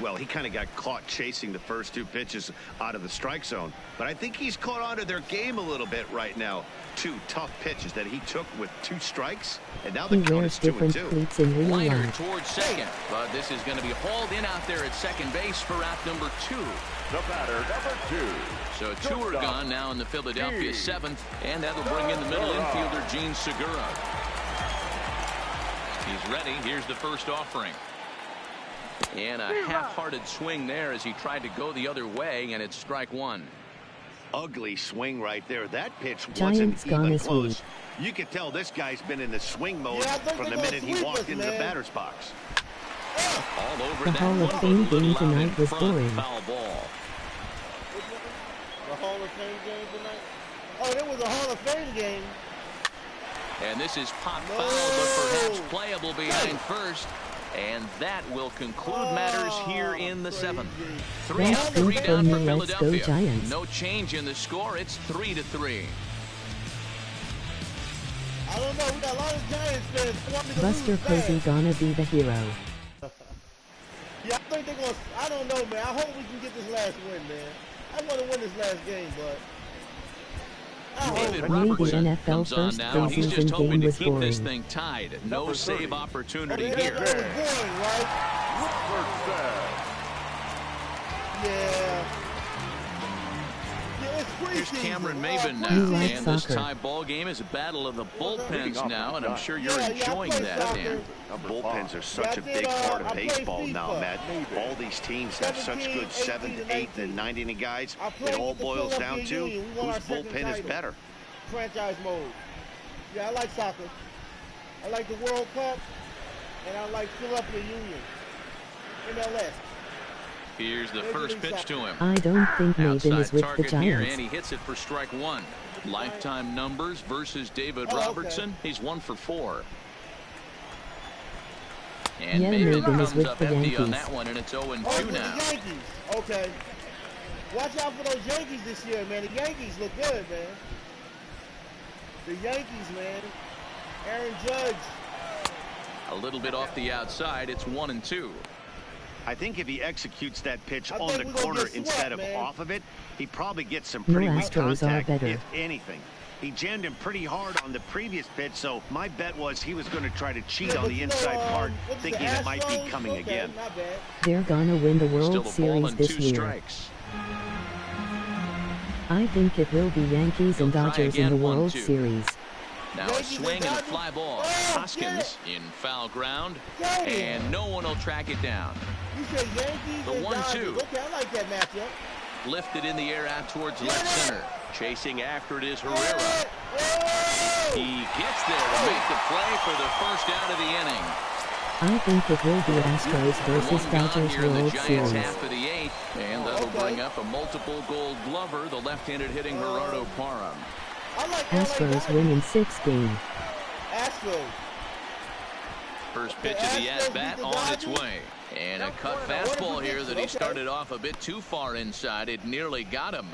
Well, he kind of got caught chasing the first 2 pitches out of the strike zone, but I think he's caught onto their game a little bit right now. 2 tough pitches that he took with 2 strikes, and now the He count wears is different 2-2. cleats in real Liner life. towards second, but this is going to be hauled in out there at second base for out number 2. The batter, number 2. So 2 are gone now in the Philadelphia 7th, and that'll bring in the middle infielder, Gene Segura. He's ready. Here's the first offering. And a half-hearted swing there as he tried to go the other way, and it's strike 1. Ugly swing right there. That pitch Giants wasn't gonna even sweep. close. You could tell this guy's been in the swing mode Yeah, I think from the they're gonna minute he sweep walked us, into the man. batter's box. All over The that Hall of one, Fame but a game little out in tonight was front. boring. Foul ball. The Hall of Fame game tonight? Oh, there was a Hall of Fame game. And this is pop No. foul, but perhaps playable behind first. And that will conclude matters here in the 7th. 3 That's out, 3 good down for for me. Let's go Philadelphia. Giants. No change in the score. It's 3-3. I don't know. We got a lot of Giants fans who want me to Buster lose Posey bad. gonna be the hero. Yeah, I think they're going to... I don't know, man. I hope we can get this last win, man. I want to win this last game, but... David Maybe the Robertson NFL comes on first now. He's preseason just hoping game to was keep this boring. thing tied. No Number 30. save opportunity That here. was boring, right? Yeah. Yeah, it's Here's preseason. Cameron Maben now, You like and this soccer. tie ball game is a battle of the bullpens now, and I'm sure you're Yeah, I enjoying play that, soccer. Dan. Bullpens are such a Yeah, I big did, part of I play baseball now, FIFA. Matt. All these teams have such 17, good 7th, 18, 8th, and 9th inning guys. I played It all with the boils down Philadelphia to Union. We won whose our second bullpen is title. better. Franchise mode. Yeah, I like soccer. I like the World Cup, and I like Philadelphia Union. MLS. Here's the first pitch to him. I don't think Maben Outside is with the target here, and Giants. he hits it for strike 1. Lifetime numbers versus David Oh, okay. Robertson. He's 1 for 4. And Yeah, Maben Maben is comes with up the empty on Yankees. that one, and it's 0-2 Oh, with now. the Yankees. Okay. Watch out for those Yankees this year, man. The Yankees look good, man. The Yankees, man. Aaron Judge. A little bit off the outside. It's 1-2. I think if he executes that pitch I on think the we're gonna corner get swept, instead of man. off of it, he probably gets some No pretty weak Astros are contact, better. if anything. He jammed him pretty hard on the previous pitch, so my bet was he was going to try to cheat Yeah, on but the you know, inside part, what's the thinking it might be Astros? coming Okay, again. not bad. They're gonna win the Still World a ball Series and this 2 year. strikes. I think it will be Yankees and He'll try Dodgers in again, the World 1-2. Series. Now a Yankees swing and and a Dodgers. fly ball. Oh, Hoskins in foul ground, Get it. and no one will track it down. You said Yankees The and 1-2. Dodgers. Okay, I like that matchup. Lifted in the air out towards Get left it. center. Chasing after it is Get Herrera. it. Whoa! He gets there to make the play for the first out of the inning. I think it will be Astros versus One gone Dodgers here in the World Giants Series. half of the 8th, and that'll Okay. bring up a multiple gold glover, the left-handed hitting Gerardo Parham. I like LA Astros Dodgers. win in 6 games. Astros. First The pitch of the Astros at-bat beat the on its Dodgers? way. And a cut fastball here that he started off a bit too far inside. It nearly got him.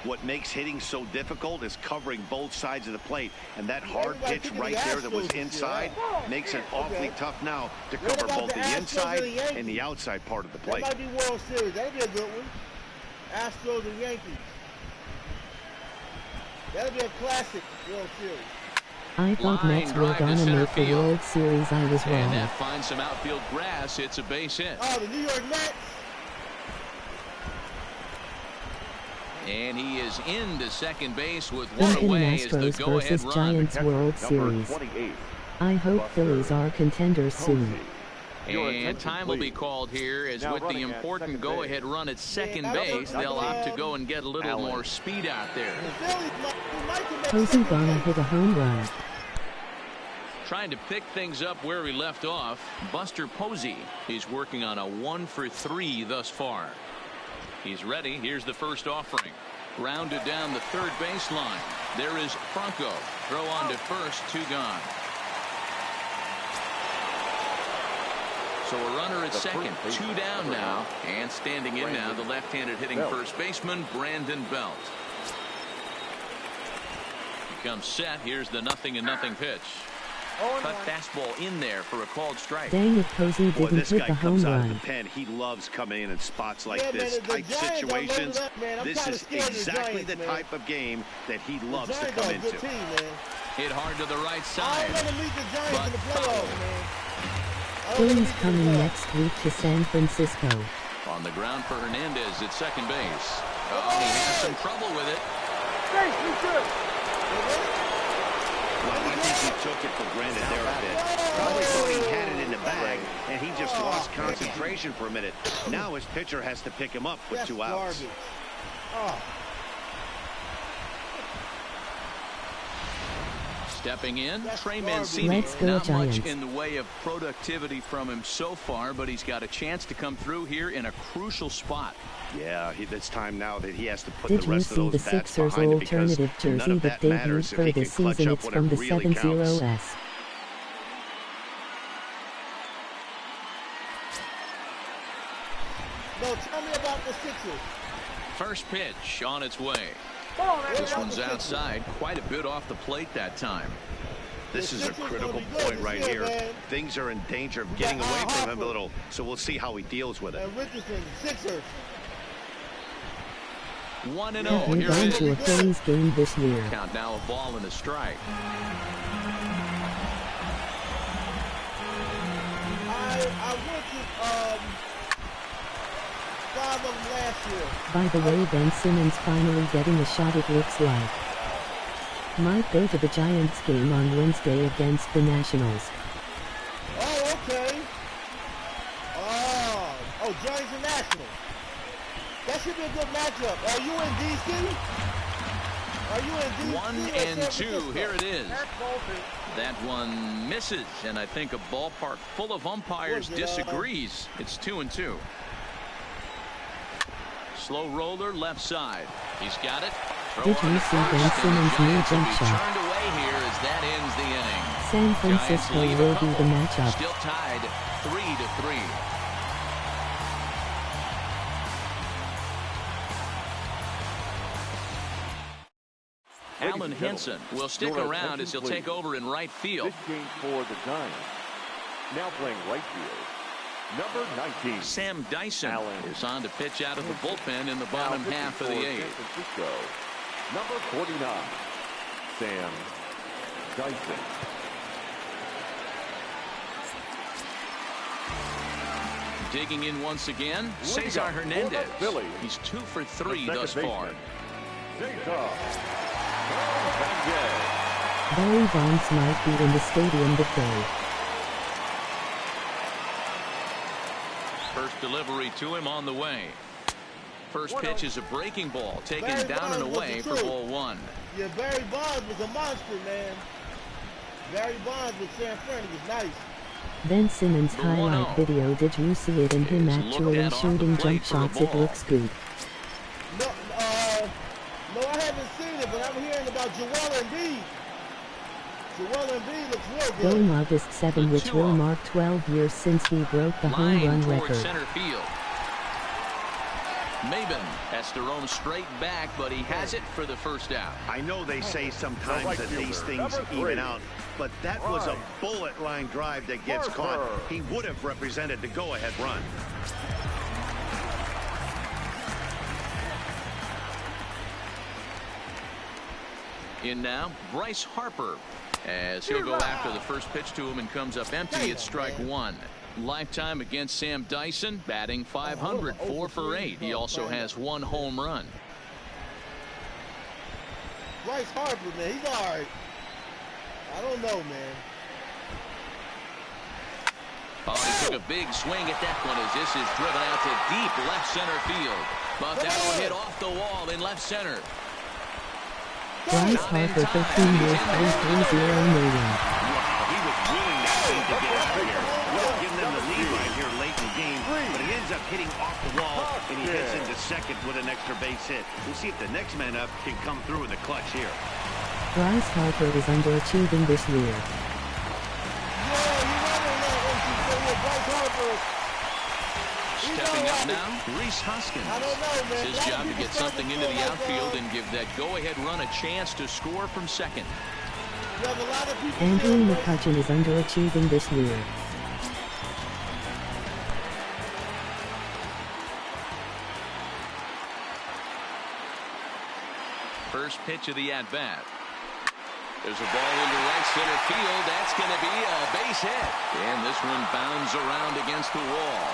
What makes hitting so difficult is covering both sides of the plate, and that hard pitch right there that was inside makes it awfully tough now to cover both the inside and the outside part of the plate. That might be World Series. That'll be a good one. Astros and Yankees. That'll be a classic World Series. I thought Mets were gonna make the World Series. I was wrong. And that finds some outfield grass. It's a base hit. Oh, the New York Mets. And he is into second base with one away as the Astros go-ahead versus run. Giants World Series. I hope Phillies are contenders soon. And time will be called here as with the important go-ahead run at second base, they'll opt to go and get a little more speed out there. Posey gonna hit a home run. Trying to pick things up where he left off, Buster Posey. He's working on a 1-for-3 thus far. He's ready. Here's the first offering. Rounded down the third baseline. There is Franco. Throw on to first, 2 gone. So a runner at second, 2 down now. And standing in now, the left-handed hitting first baseman, Brandon Belt. He comes set. Here's the 0-0 pitch. Cut fastball in there for a called strike. Dang it, Posey didn't hit the home run. The pen. He loves coming in spots like this, tight situations. This is exactly the type of game that he loves to come into. Hit hard to the right side. Phillies coming next week to San Francisco. On the ground for Hernandez at second base. Oh, he has some trouble with it. Well, I think he took it for granted there a bit. Probably thought he had it in the bag, and he just lost concentration for a minute. Now his pitcher has to pick him up with 2 outs. Stepping in, Trey Mancini. Let's go, Not Giants. much in the way of productivity from him so far, but he's got a chance to come through here in a crucial spot. Yeah, it's time now that he has to put Did the you rest of see those the bats Sixers behind it, because alternative none jersey of that that matters debuted if for he the can clutch season? up It's when from it the really counts. 70s. No, tell me about the Sixers. First pitch on its way. This one's outside, quite a bit off the plate that time. This is a critical point right here. Things are in danger of getting away from him a little, so we'll see how he deals with it. And Richardson, Sixers. 1-0. Have you Here gone it to a is. Phillies game this year? Count now, a ball and a strike. I went to 5 of them last year. By the way, Ben Simmons finally getting a shot, it looks like. Might go to the Giants game on Wednesday against the Nationals. Oh, okay. Oh, Giants and Nationals. That should be a good matchup. Are you in D.C.? Are you in D.C. 1-2. Here it is. That one misses, and I think a ballpark full of umpires disagrees. It's 2-2. Slow roller left side. He's got it. Did you see Ben Simmons' new jump shot? Turned away here as that ends the inning. San Francisco will be the matchup. Still tied 3-3. Alan Henson will stick around as he'll take over in right field. This game for the Giants. Now playing right field, number 19. Sam Dyson is on to pitch out of the bullpen in the bottom half of the 8th. San Francisco, number 49, Sam Dyson. Digging in once again, Cesar Hernandez. He's 2 for 3 thus far. Barry Bonds might be in the stadium today. First delivery to him on the way. First pitch is a breaking ball, taken down and away for ball 1. Yeah, Barry Bonds was a monster, man. Barry Bonds with San Fran was nice. Ben Simmons' highlight video, did you see it in him actually shooting jump shots? It looks good. No, no, I haven't seen it, but I'm hearing about Joel Embiid. Joel Embiid looks real good. Going August 7, which will mark 12 years since he broke the home run record. Center field. Maben has to roam straight back, but he has it for the first out. I know they say sometimes that these things even out, but that was a bullet line drive that gets caught. He would have represented the go-ahead run. In now, Bryce Harper, as he'll go after the first pitch to him and comes up empty at strike one. Lifetime against Sam Dyson, batting .500, 4 for 8. He also has 1 home run. Bryce Harper, man, he's all right. I don't know, man. Oh, he took a big swing at that one as this is driven out to deep left center field. But that'll hit off the wall in left center. Bryce Harper, 13 years, $330 million. Wow, he was willing that team to get out of here. Well, giving them the lead right here late in the game, but he ends up hitting off the wall, and he hits into second with an extra base hit. We'll see if the next man up can come through in the clutch here. Bryce Harper is underachieving this year. Stepping up now, Rhys Hoskins. I don't know, man. It's his job to get something into the outfield and give that go-ahead run a chance to score from second. Andrew McCutchen is underachieving this year. First pitch of the at-bat. There's a ball into right center field. That's going to be a base hit. And this one bounds around against the wall.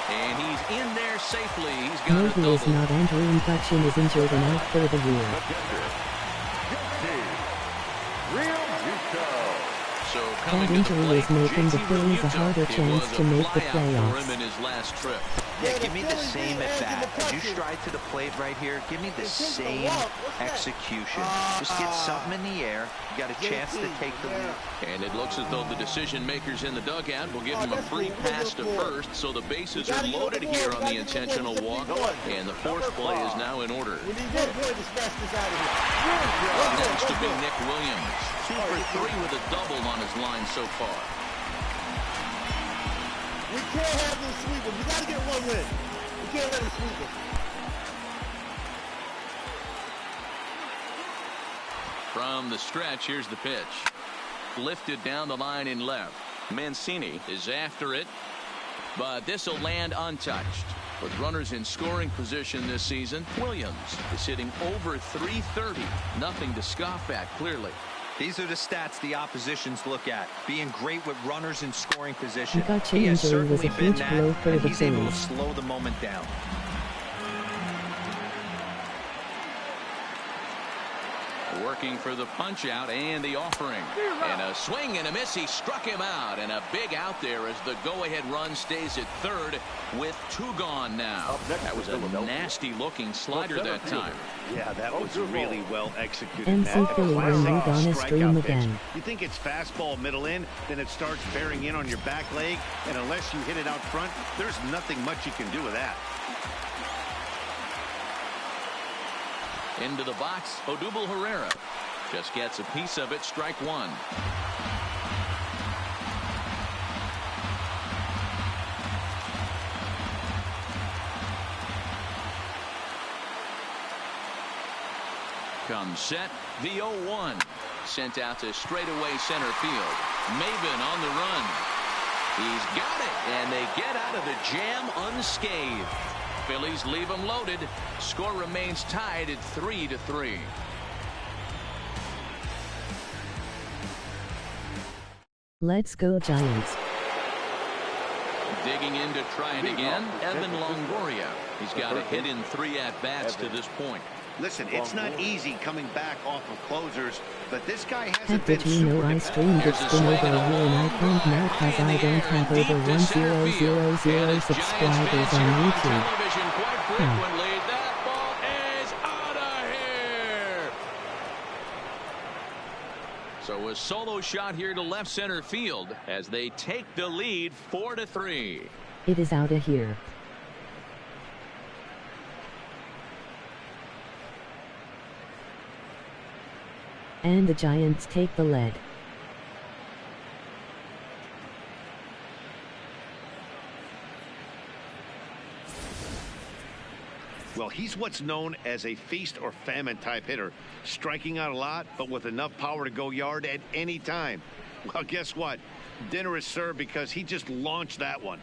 And he's in there safely. He's got a double. Maybe is not Andrew McCutchen is injured and out for the year. So that injury is making the Phillies a harder chance to make the playoffs. In his last trip. Yeah, give me the same at bat. As you stride to the plate right here, give me the same execution. Just get something in the air. You got a chance to take the lead. And it looks as though the decision makers in the dugout will give him a free pass to first, so the bases are loaded here on the intentional walk, and the fourth play is now in order. Next to be Nick Williams. 2 for 3 with a double on his line so far. We can't have them sweep them. We got to get one win. We can't let them sweep them. From the stretch, here's the pitch. Lifted down the line in left. Mancini is after it, but this will land untouched. With runners in scoring position this season, Williams is hitting over .330. Nothing to scoff at, clearly. These are the stats the oppositions look at. Being great with runners in scoring position. McCutchen injury was a huge blow for the Phillies. He's able to Phillies. slow the moment down. Working for the punch out and the offering. And a swing and a miss. He struck him out. And a big out there as the go-ahead run stays at third with 2 gone now. That was a nasty looking slider that time. Yeah, that was really well executed. NC Philly will move on a stream again. You think it's fastball middle in, then it starts bearing in on your back leg, and unless you hit it out front, there's nothing much you can do with that. Into the box, Odubel Herrera just gets a piece of it. Strike 1. Comes set, the 0-1. Sent out to straightaway center field. Maben on the run. He's got it, and they get out of the jam unscathed. Phillies leave them loaded. Score remains tied at 3-3. Let's go Giants. Digging in to try it again, Evan Longoria. He's got a hit in 3 at-bats to this point. Listen, it's not easy coming back off of closers, but this guy hasn't Heck, been did you know I streamed it's been over a year and I can't now cause I don't have over 1,000 subscribers on YouTube. That ball is out of here. So a solo shot here to left center field as they take the lead 4-3. It is out of here. and the Giants take the lead. Well, he's what's known as a feast or famine type hitter, striking out a lot, but with enough power to go yard at any time. Well, guess what? Dinner is served because he just launched that one.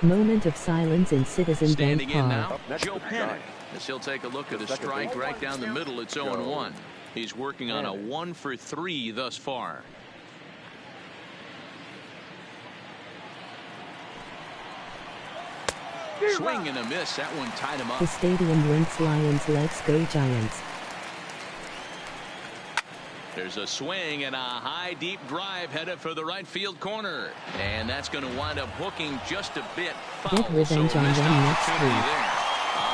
Moment of silence in Citizen Bank Standing in Park. now, Joe Panic. As he'll take a look at a strike right down the middle. It's 0-1. He's working on a 1-for-3 thus far. Swing and a miss. That one tied him up. The stadium winks Lions. Let's go Giants. There's a swing and a high deep drive headed for the right field corner, and that's going to wind up hooking just a bit foul. Get revenge on them next week.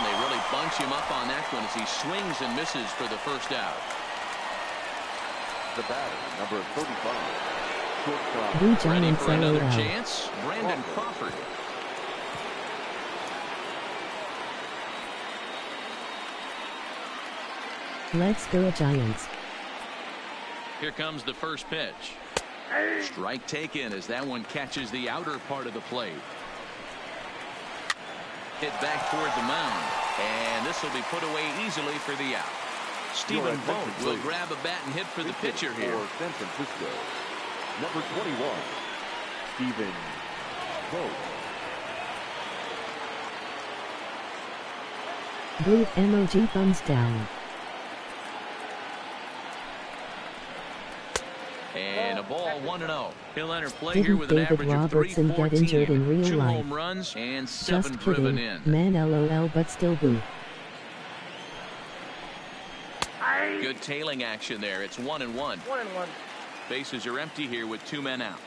They really bunch him up on that one as he swings and misses for the first out. The batter, number 35. Blue Ready Giants for another LOL. chance, Brandon Crawford. Let's go Giants. Here comes the first pitch. Strike taken as that one catches the outer part of the plate. Hit back toward the mound, and this will be put away easily for the out. Stephen Vogt will grab a bat and hit for the pitcher here. For San Francisco, number 21, Stephen Vogt. Blue emoji thumbs down. And a ball 1-0. He'll enter play here Didn't with an David average of Robertson get injured in real 2 life? home runs and 7 Just driven kidding, in. man LOL but still boo. Good tailing action there. It's 1-1. Bases are empty here with 2 men out.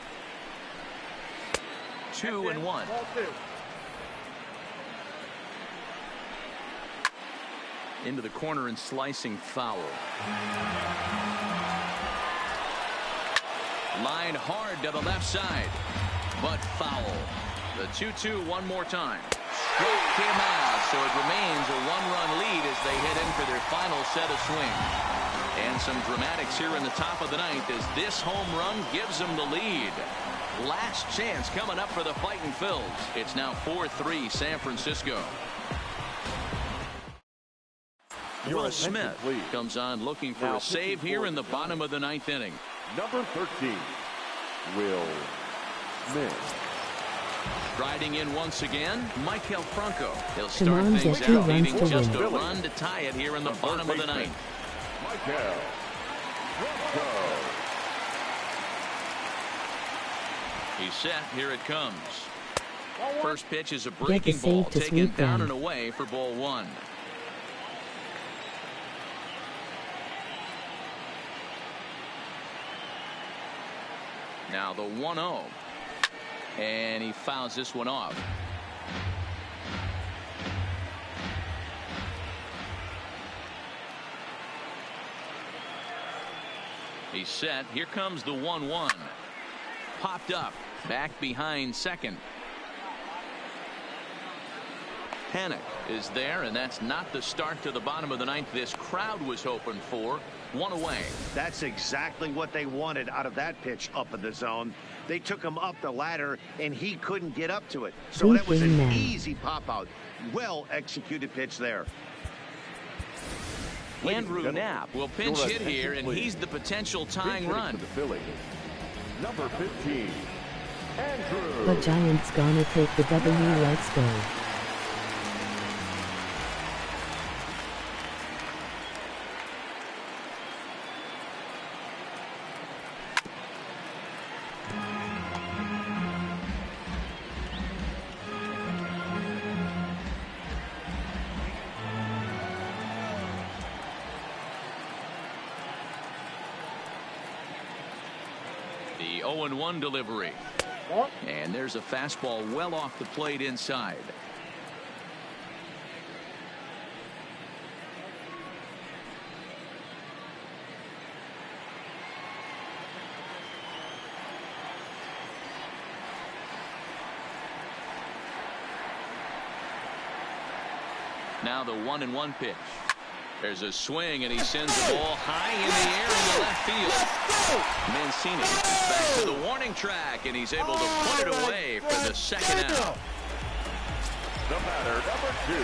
2-1. Into the corner and slicing foul. Line hard to the left side, but foul. The 2-2 one more time. Stroke came out, so it remains a 1-run lead as they head in for their final set of swings. And some dramatics here in the top of the ninth as this home run gives them the lead. Last chance coming up for the Fightin' Phils. It's now 4-3 San Francisco. Will Smith comes on looking for a save here in the bottom of the ninth inning. Number 13, Will Smith. Riding in once again, Maikel Franco. He'll Come start on, things get 2 out, runs needing to just win. a run to tie it here in the bottom of the ninth. Maikel Franco. He's set. Here it comes. First pitch is a Get the breaking save ball to taken sweep down them. and away for ball 1. Now the 1-0. And he fouls this one off. He's set. Here comes the 1-1. Popped up. Back behind second. Panic is there, and that's not the start to the bottom of the ninth this crowd was hoping for. 1 away. That's exactly what they wanted out of that pitch up in the zone. They took him up the ladder, and he couldn't get up to it. So that was an easy pop-out. Well-executed pitch there. Andrew Knapp will pinch hit here, and he's the potential tying run. For the Phillies, number 15, Andrew. But Giants gonna take the W. Let's go. The 0-1 delivery. And there's a fastball well off the plate inside. Now the 1-1 pitch. There's a swing, and he sends the ball high in the air into left field. Mancini is back to the warning track, and he's able to put it away for the second out. The batter, number 2.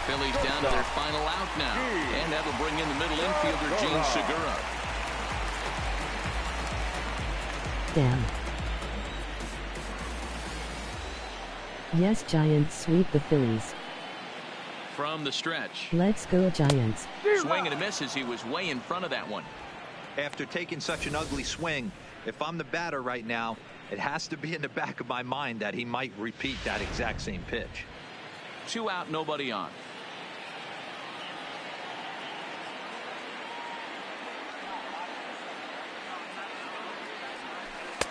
Phillies down to their final out now, and that'll bring in the middle infielder, Gene Segura. Damn. Yes, Giants sweep the Phillies. From the stretch. Let's go, Giants. Swing and a miss as he was way in front of that one. After taking such an ugly swing, if I'm the batter right now, it has to be in the back of my mind that he might repeat that exact same pitch. 2 out, nobody on.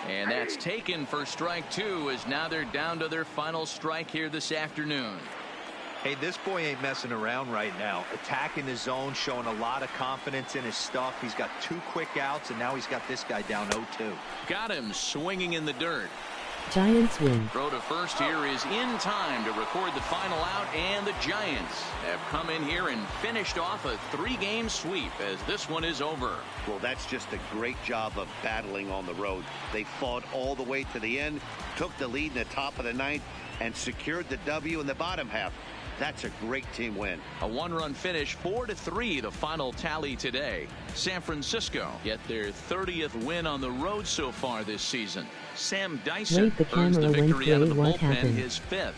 And that's taken for strike 2, as now they're down to their final strike here this afternoon. Hey, this boy ain't messing around right now. Attacking the zone, showing a lot of confidence in his stuff. He's got 2 quick outs, and now he's got this guy down 0-2. Got him swinging in the dirt. Giants win. Throw to first here is in time to record the final out, and the Giants have come in here and finished off a 3-game sweep as this one is over. Well, that's just a great job of battling on the road. They fought all the way to the end, took the lead in the top of the 9th, and secured the W in the bottom half. That's a great team win. A 1-run finish, 4-3, the final tally today. San Francisco get their 30th win on the road so far this season. Sam Dyson earns the victory out of the bullpen, his 5th.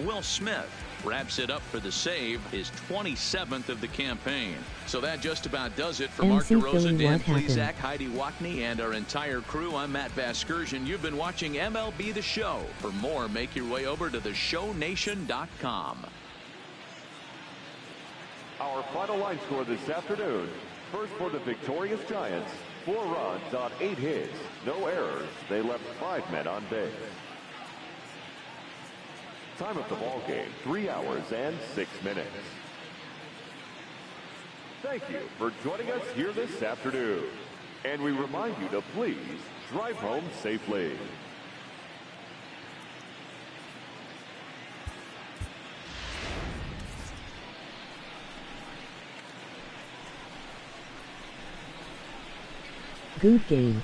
Will Smith wraps it up for the save, his 27th of the campaign. So that just about does it for Mark DeRosa, Dan Plesac, Heidi Wackney, and our entire crew. I'm Matt Vasgersian. You've been watching MLB The Show. For more, make your way over to theshownation.com. Our final line score this afternoon. First for the victorious Giants, 4 runs on 8 hits, no errors. They left 5 men on base. Time of the ball game, 3 hours and 6 minutes. Thank you for joining us here this afternoon. And we remind you to please drive home safely. Good game.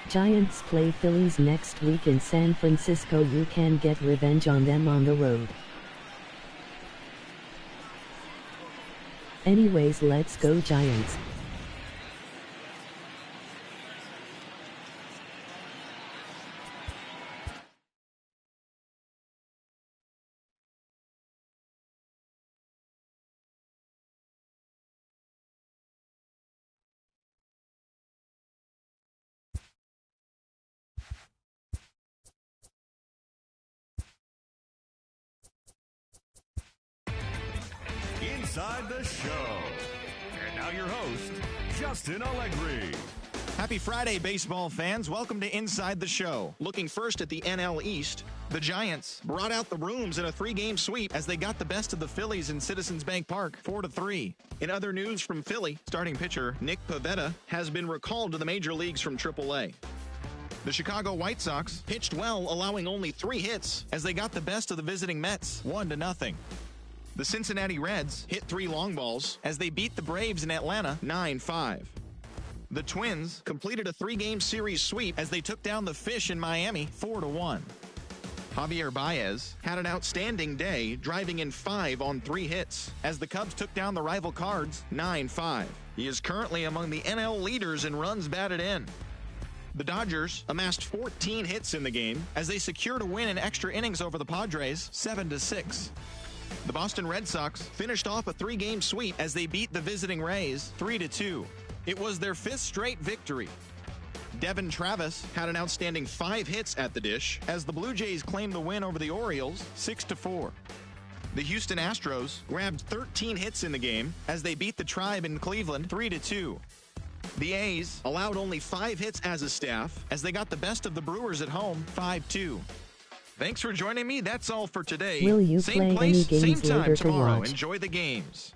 Giants play Phillies next week in San Francisco. You can get revenge on them on the road. Anyways, let's go Giants. Inside the Show. And now your host, Justin Allegri. Happy Friday, baseball fans. Welcome to Inside the Show. Looking first at the NL East, the Giants brought out the rooms in a 3-game sweep as they got the best of the Phillies in Citizens Bank Park, 4-3. In other news from Philly, starting pitcher Nick Pivetta has been recalled to the major leagues from AAA. The Chicago White Sox pitched well, allowing only 3 hits as they got the best of the visiting Mets, 1-0. The Cincinnati Reds hit 3 long balls as they beat the Braves in Atlanta, 9-5. The Twins completed a 3-game series sweep as they took down the Fish in Miami 4-1. Javier Baez had an outstanding day, driving in 5 on 3 hits as the Cubs took down the rival Cards 9-5. He is currently among the NL leaders in runs batted in. The Dodgers amassed 14 hits in the game as they secured a win in extra innings over the Padres 7-6. The Boston Red Sox finished off a 3-game sweep as they beat the visiting Rays 3-2. It was their 5th straight victory. Devin Travis had an outstanding 5 hits at the dish as the Blue Jays claimed the win over the Orioles 6-4. The Houston Astros grabbed 13 hits in the game as they beat the Tribe in Cleveland 3-2. The A's allowed only 5 hits as a staff as they got the best of the Brewers at home 5-2. Thanks for joining me. That's all for today. Will you same play place, any same games time later to tomorrow. watch? Enjoy the games.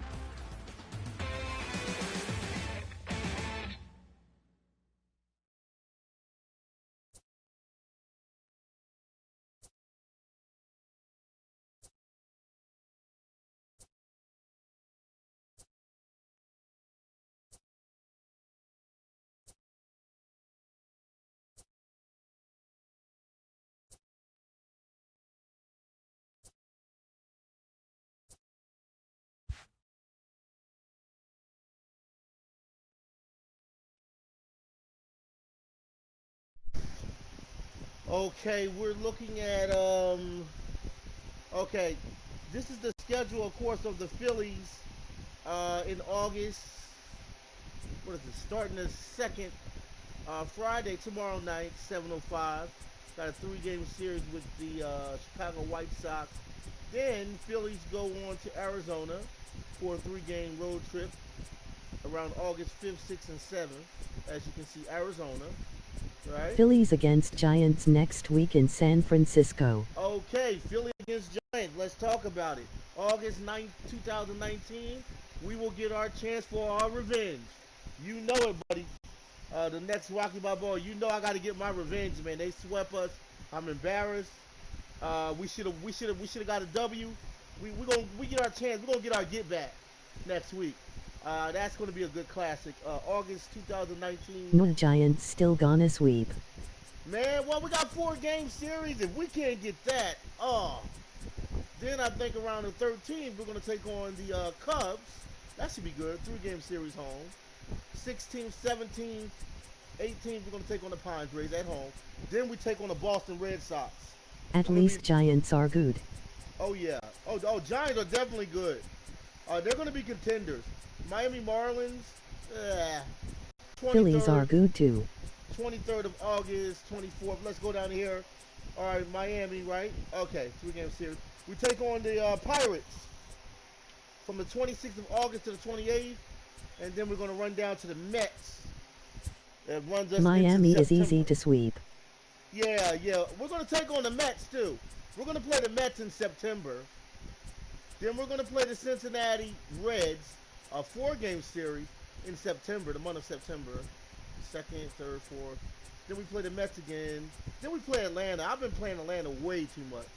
Okay, we're looking at okay, this is the schedule, of course, of the Phillies in August. What is it? Starting the 2nd, Friday, tomorrow night, 7:05. Got a 3-game series with the Chicago White Sox. Then Phillies go on to Arizona for a 3-game road trip around August 5th, 6th, and 7th. As you can see, Arizona. Right. Phillies against Giants next week in San Francisco. Okay, Philly against Giants. Let's talk about it. August 9th, 2019, we will get our chance for our revenge. You know it, buddy. The next Rocky Balboa, you know I got to get my revenge, man. They swept us. I'm embarrassed. We should have got a W. We get our chance. We're gonna get our get back next week. That's going to be a good classic. August 2019. No, Giants still gonna sweep. Man, well, we got 4-game series. If we can't get that, then I think around the 13th, we're going to take on the Cubs. That should be good. 3-game series home. 16th, 17th, 18th, we're going to take on the Padres at home. Then we take on the Boston Red Sox. At least Giants are good. Oh, yeah. Oh, Giants are definitely good. They're going to be contenders. Miami Marlins, Phillies are good too. 23rd of August, 24th. Let's go down here. All right, Miami, right? Okay, 3-game series. We take on the Pirates from the 26th of August to the 28th, and then we're going to run down to the Mets. It runs us Miami into is easy September. to sweep. Yeah. We're going to take on the Mets, too. We're going to play the Mets in September. Then we're going to play the Cincinnati Reds, a 4-game series in September, the month of September. 2nd, 3rd, 4th. Then we play the Mets again. Then we play Atlanta. I've been playing Atlanta way too much,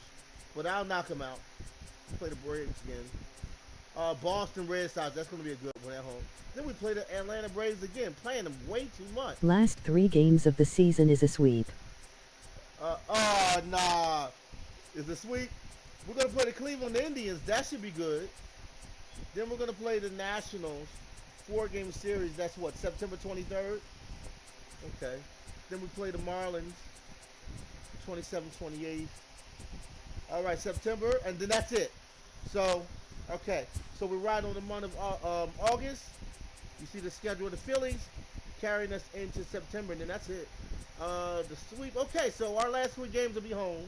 but I'll knock them out. Play the Braves again. Boston Red Sox, that's going to be a good one at home. Then we play the Atlanta Braves again, playing them way too much. Last 3 games of the season is a sweep. Nah. Is a sweep? We're going to play the Cleveland Indians. That should be good. Then we're going to play the Nationals. 4-game series. That's what, September 23rd? Okay. Then we play the Marlins. 27th, 28th. All right, September. And then that's it. So, okay. So we're right on the month of August. You see the schedule of the Phillies carrying us into September. And then that's it. The sweep. Okay, so our last 3 games will be home.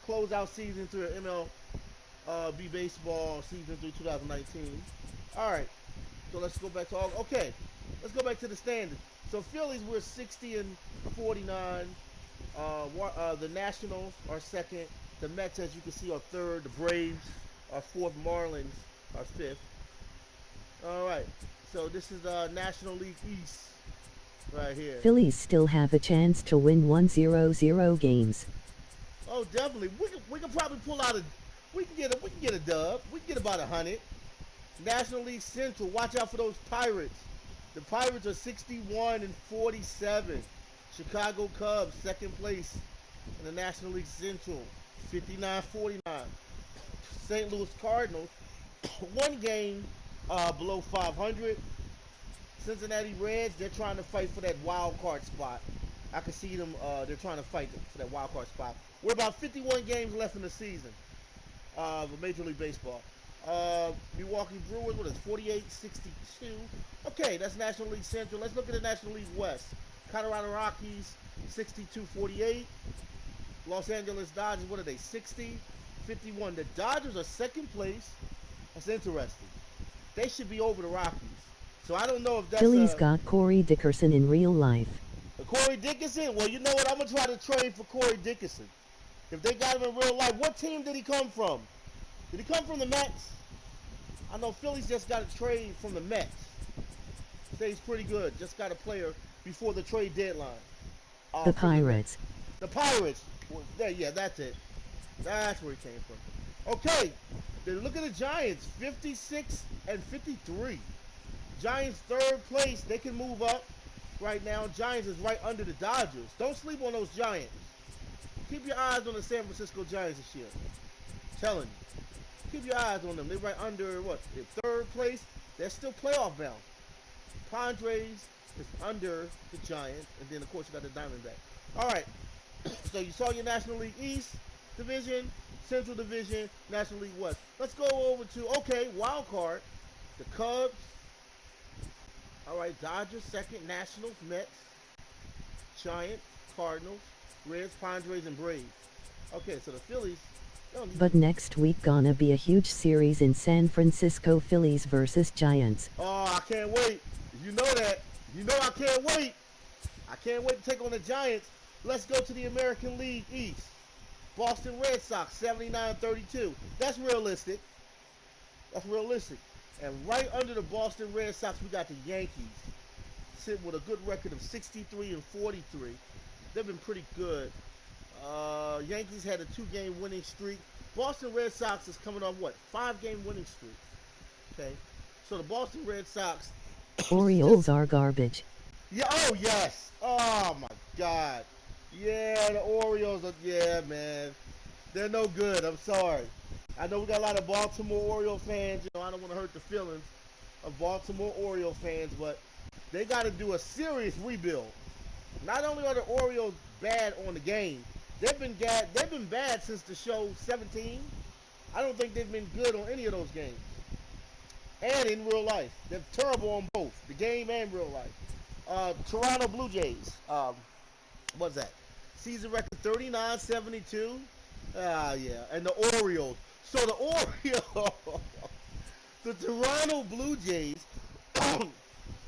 Close out season through MLB baseball season through 2019. All right. So let's go back to all. Okay, let's go back to the standings. So Phillies, we're 60 and 49. The Nationals are second. The Mets, as you can see, are third. The Braves are fourth. Marlins are fifth. All right. So this is National League East right here. Phillies still have a chance to win 1-0-0 games. Oh, definitely. We can probably pull out a. We can get a dub. We can get about 100. National League Central. Watch out for those Pirates. The Pirates are 61 and 47. Chicago Cubs second place in the National League Central, 59-49. St. Louis Cardinals, one game below 500. Cincinnati Reds, they're trying to fight for that wild card spot. I can see them. They're trying to fight for that wild card spot. We're about 51 games left in the season of Major League Baseball. Milwaukee Brewers, what is 48-62? Okay, that's National League Central. Let's look at the National League West. Colorado Rockies, 62-48. Los Angeles Dodgers, what are they, 60-51? The Dodgers are second place. That's interesting. They should be over the Rockies. So I don't know if that's Phillies got Corey Dickerson in real life. Corey Dickerson? Well, you know what? I'm going to try to trade for Corey Dickerson. If they got him in real life, what team did he come from? Did he come from the Mets? I know Phillies just got a trade from the Mets. Say he's pretty good. Just got a player before the trade deadline. The Pirates. The Pirates. Well, yeah, that's it. That's where he came from. Okay, then look at the Giants. 56 and 53. Giants third place. They can move up right now. Giants is right under the Dodgers. Don't sleep on those Giants. Keep your eyes on the San Francisco Giants this year. I'm telling you. Keep your eyes on them. They're right under, what, in third place. They're still playoff bound. Padres is under the Giants. And then, of course, you got the Diamondbacks. All right. So you saw your National League East Division, Central Division, National League West. Let's go over to, okay, wild card. The Cubs. All right, Dodgers second, Nationals, Mets, Giants, Cardinals, Reds, Padres, and Braves. Okay, so the Phillies. But next week gonna be a huge series in San Francisco. Phillies versus Giants. Oh, I can't wait. You know that. You know I can't wait. I can't wait to take on the Giants. Let's go to the American League East. Boston Red Sox, 79-32. That's realistic. That's realistic. And right under the Boston Red Sox, we got the Yankees, sitting with a good record of 63 and 43. They've been pretty good. Yankees had a 2-game winning streak. Boston Red Sox is coming off, what, 5-game winning streak. Okay, so the Boston Red Sox. Orioles are garbage. Yeah. Oh yes. Oh my God. Yeah, the Orioles are. Yeah, man. They're no good. I'm sorry. I know we got a lot of Baltimore Oriole fans. You know, I don't want to hurt the feelings of Baltimore Oriole fans, but they got to do a serious rebuild. Not only are the Orioles bad on the game, they've been bad since the show 17. I don't think they've been good on any of those games. And in real life, they're terrible on both the game and real life. Toronto Blue Jays. What's that? Season record 39-72. Yeah, and the Orioles. So the Orioles, the Toronto Blue Jays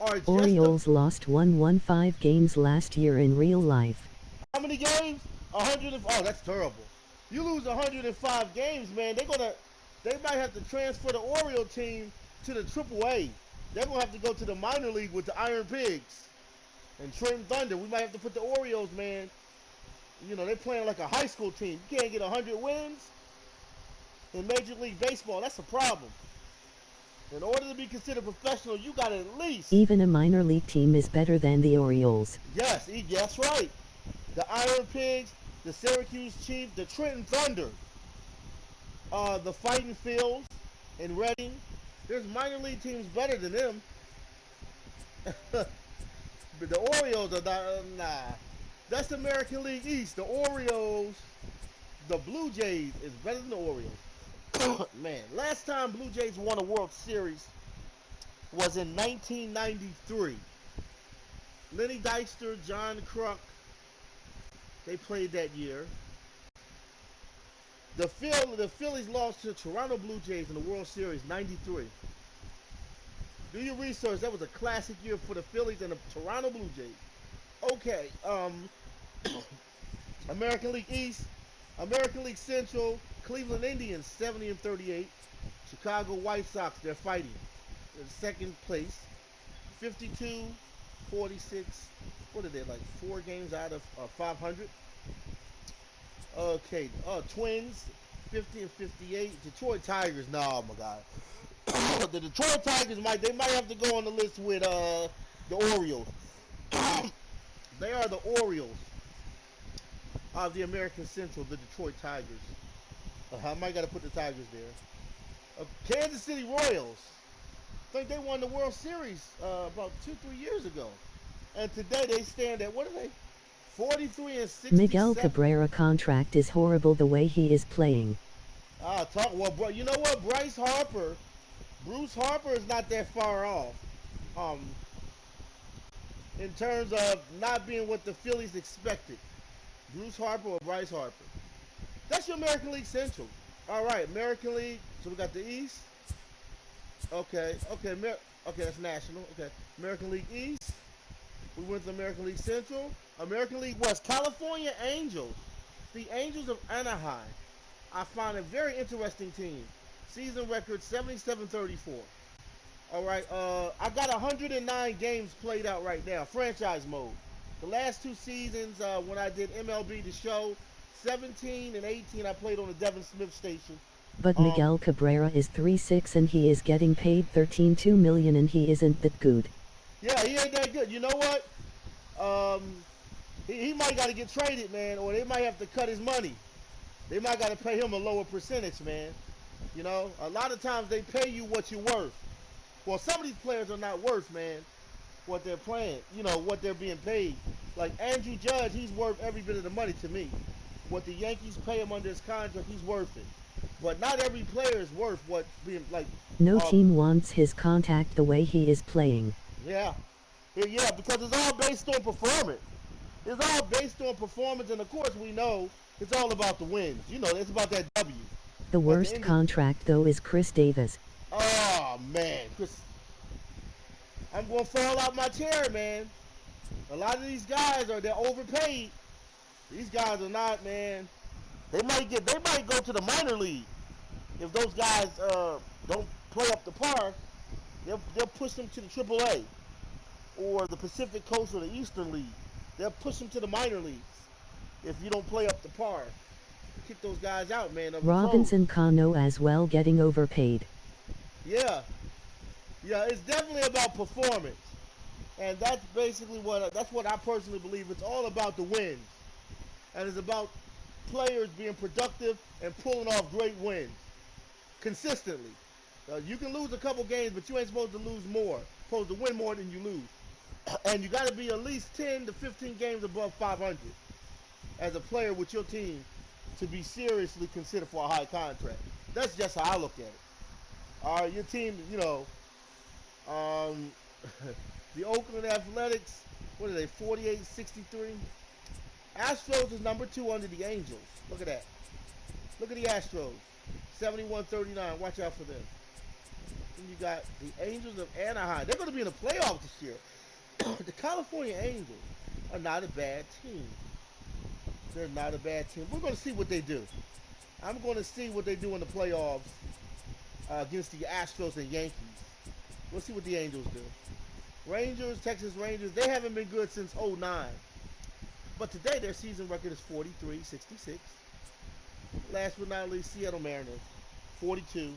are just. Orioles lost 115 games last year in real life. How many games? 100. Oh, that's terrible. You lose 105 games, man. They might have to transfer the Oriole team to the AAA. They're gonna have to go to the minor league with the Iron Pigs and Trenton Thunder. We might have to put the Orioles, man. You know, they're playing like a high school team. You can't get 100 wins in Major League Baseball. That's a problem. In order to be considered professional, you got to at least. Even a minor league team is better than the Orioles. Yes, that's right. The Iron Pigs, the Syracuse Chiefs, the Trenton Thunder, the Fighting Phils in Reading. There's minor league teams better than them. But the Orioles are not, nah. That's the American League East. The Orioles, the Blue Jays is better than the Orioles. Man, last time Blue Jays won a World Series was in 1993. Lenny Dykstra, John Kruk, they played that year. The Phillies lost to the Toronto Blue Jays in the World Series, 93. Do your research. That was a classic year for the Phillies and the Toronto Blue Jays. Okay, American League East, American League Central, Cleveland Indians 70 and 38. Chicago White Sox, they're fighting in second place, 52, 46. What are they, like 4 games out of 500? Okay, Twins 50 and 58. Detroit Tigers, no, oh my God. The Detroit Tigers might have to go on the list with the Orioles. They are the Orioles of the American Central, the Detroit Tigers. I might got to put the Tigers there. Kansas City Royals. I think they won the World Series about 2-3 years ago. And today they stand at, what are they? 43 and 67. Miguel Cabrera contract is horrible the way he is playing. Well, bro, you know what? Bruce Harper is not that far off. In terms of not being what the Phillies expected. Bruce Harper or Bryce Harper. That's your American League Central. All right, American League. So we got the East. Okay, that's national. Okay, American League East. We went to American League Central. American League West. California Angels. The Angels of Anaheim. I find a very interesting team. Season record 77-34. All right, I got 109 games played out right now. Franchise mode. The last 2 seasons when I did MLB The Show, 17 and 18 I played on the Devin Smith station. But Miguel Cabrera is 3-6 and he is getting paid $13.2 million and he isn't that good. Yeah, he ain't that good. You know what? He might got to get traded, man, or they might have to cut his money. They might got to pay him a lower percentage, man. You know, a lot of times they pay you what you're worth. Well, some of these players are not worth, man, what they're playing, you know, what they're being paid. Like Andrew Judge, he's worth every bit of the money to me. What the Yankees pay him under his contract, he's worth it. But not every player is worth what being, like... No team wants his contract the way he is playing. Yeah, because it's all based on performance. It's all based on performance, and of course we know it's all about the wins. You know, it's about that W. The worst contract, though, is Chris Davis. Oh, man. I'm going to fall out my chair, man. A lot of these guys they're overpaid. These guys are not, man. They might go to the minor league. If those guys don't play up to par, they'll push them to the AAA or the Pacific Coast or the Eastern League. They'll push them to the minor leagues if you don't play up to par. Kick those guys out, man. Robinson Cano as well getting overpaid. Yeah, it's definitely about performance, and that's basically what I personally believe. It's all about the wins, and it's about players being productive and pulling off great wins consistently. You can lose a couple games, but you ain't supposed to lose more. You're supposed to win more than you lose, and you got to be at least 10 to 15 games above 500 as a player with your team to be seriously considered for a high contract. That's just how I look at it. All right, your team, you know, the Oakland Athletics, what are they, 48-63? Astros is number 2 under the Angels. Look at that. Look at the Astros, 71-39. Watch out for them. And you got the Angels of Anaheim. They're going to be in the playoffs this year. The California Angels are not a bad team. They're not a bad team. We're going to see what they do. I'm going to see what they do in the playoffs against the Astros and Yankees. We'll see what the Angels do. Rangers, Texas Rangers, they haven't been good since 2009. But today their season record is 43-66. Last but not least, Seattle Mariners, 42-69.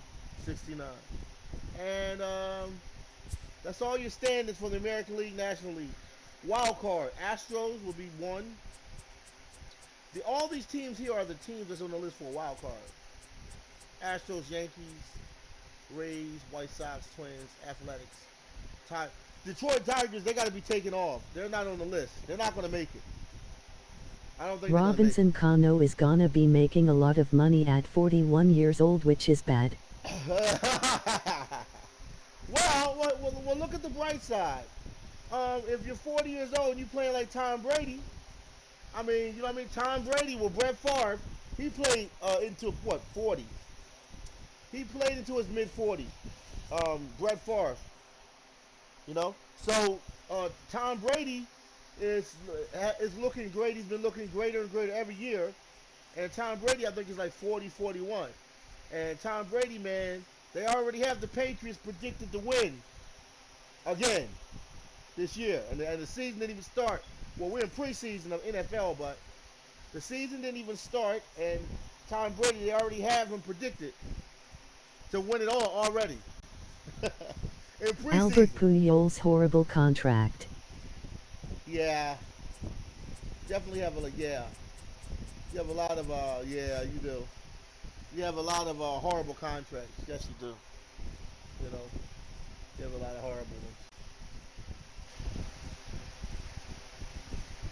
And that's all your standings for the American League, National League. Wild card, Astros will be 1. All these teams here are the teams that's on the list for a wild card. Astros, Yankees, Rays, White Sox, Twins, Athletics. Detroit Tigers, they got to be taken off. They're not on the list. They're not going to make it. I don't think Robinson Cano is gonna be making a lot of money at 41 years old, which is bad. well, look at the bright side. If you're 40 years old and you playing like Tom Brady, I mean, you know what I mean? Tom Brady, well, Brett Favre, he played into, 40? He played into his mid-40s, Brett Favre. You know, so Tom Brady is looking great. He's been looking greater and greater every year. And Tom Brady, I think, is like 40, 41. And Tom Brady, man, they already have the Patriots predicted to win again this year. And the season didn't even start. Well, we're in preseason of NFL, but the season didn't even start. And Tom Brady, they already have him predicted to win it all already. In preseason. Albert Pujols' horrible contract. Yeah. Definitely have yeah. You have a lot of, yeah, you do. You have a lot of horrible contracts. Yes, you do. You know, you have a lot of horrible ones.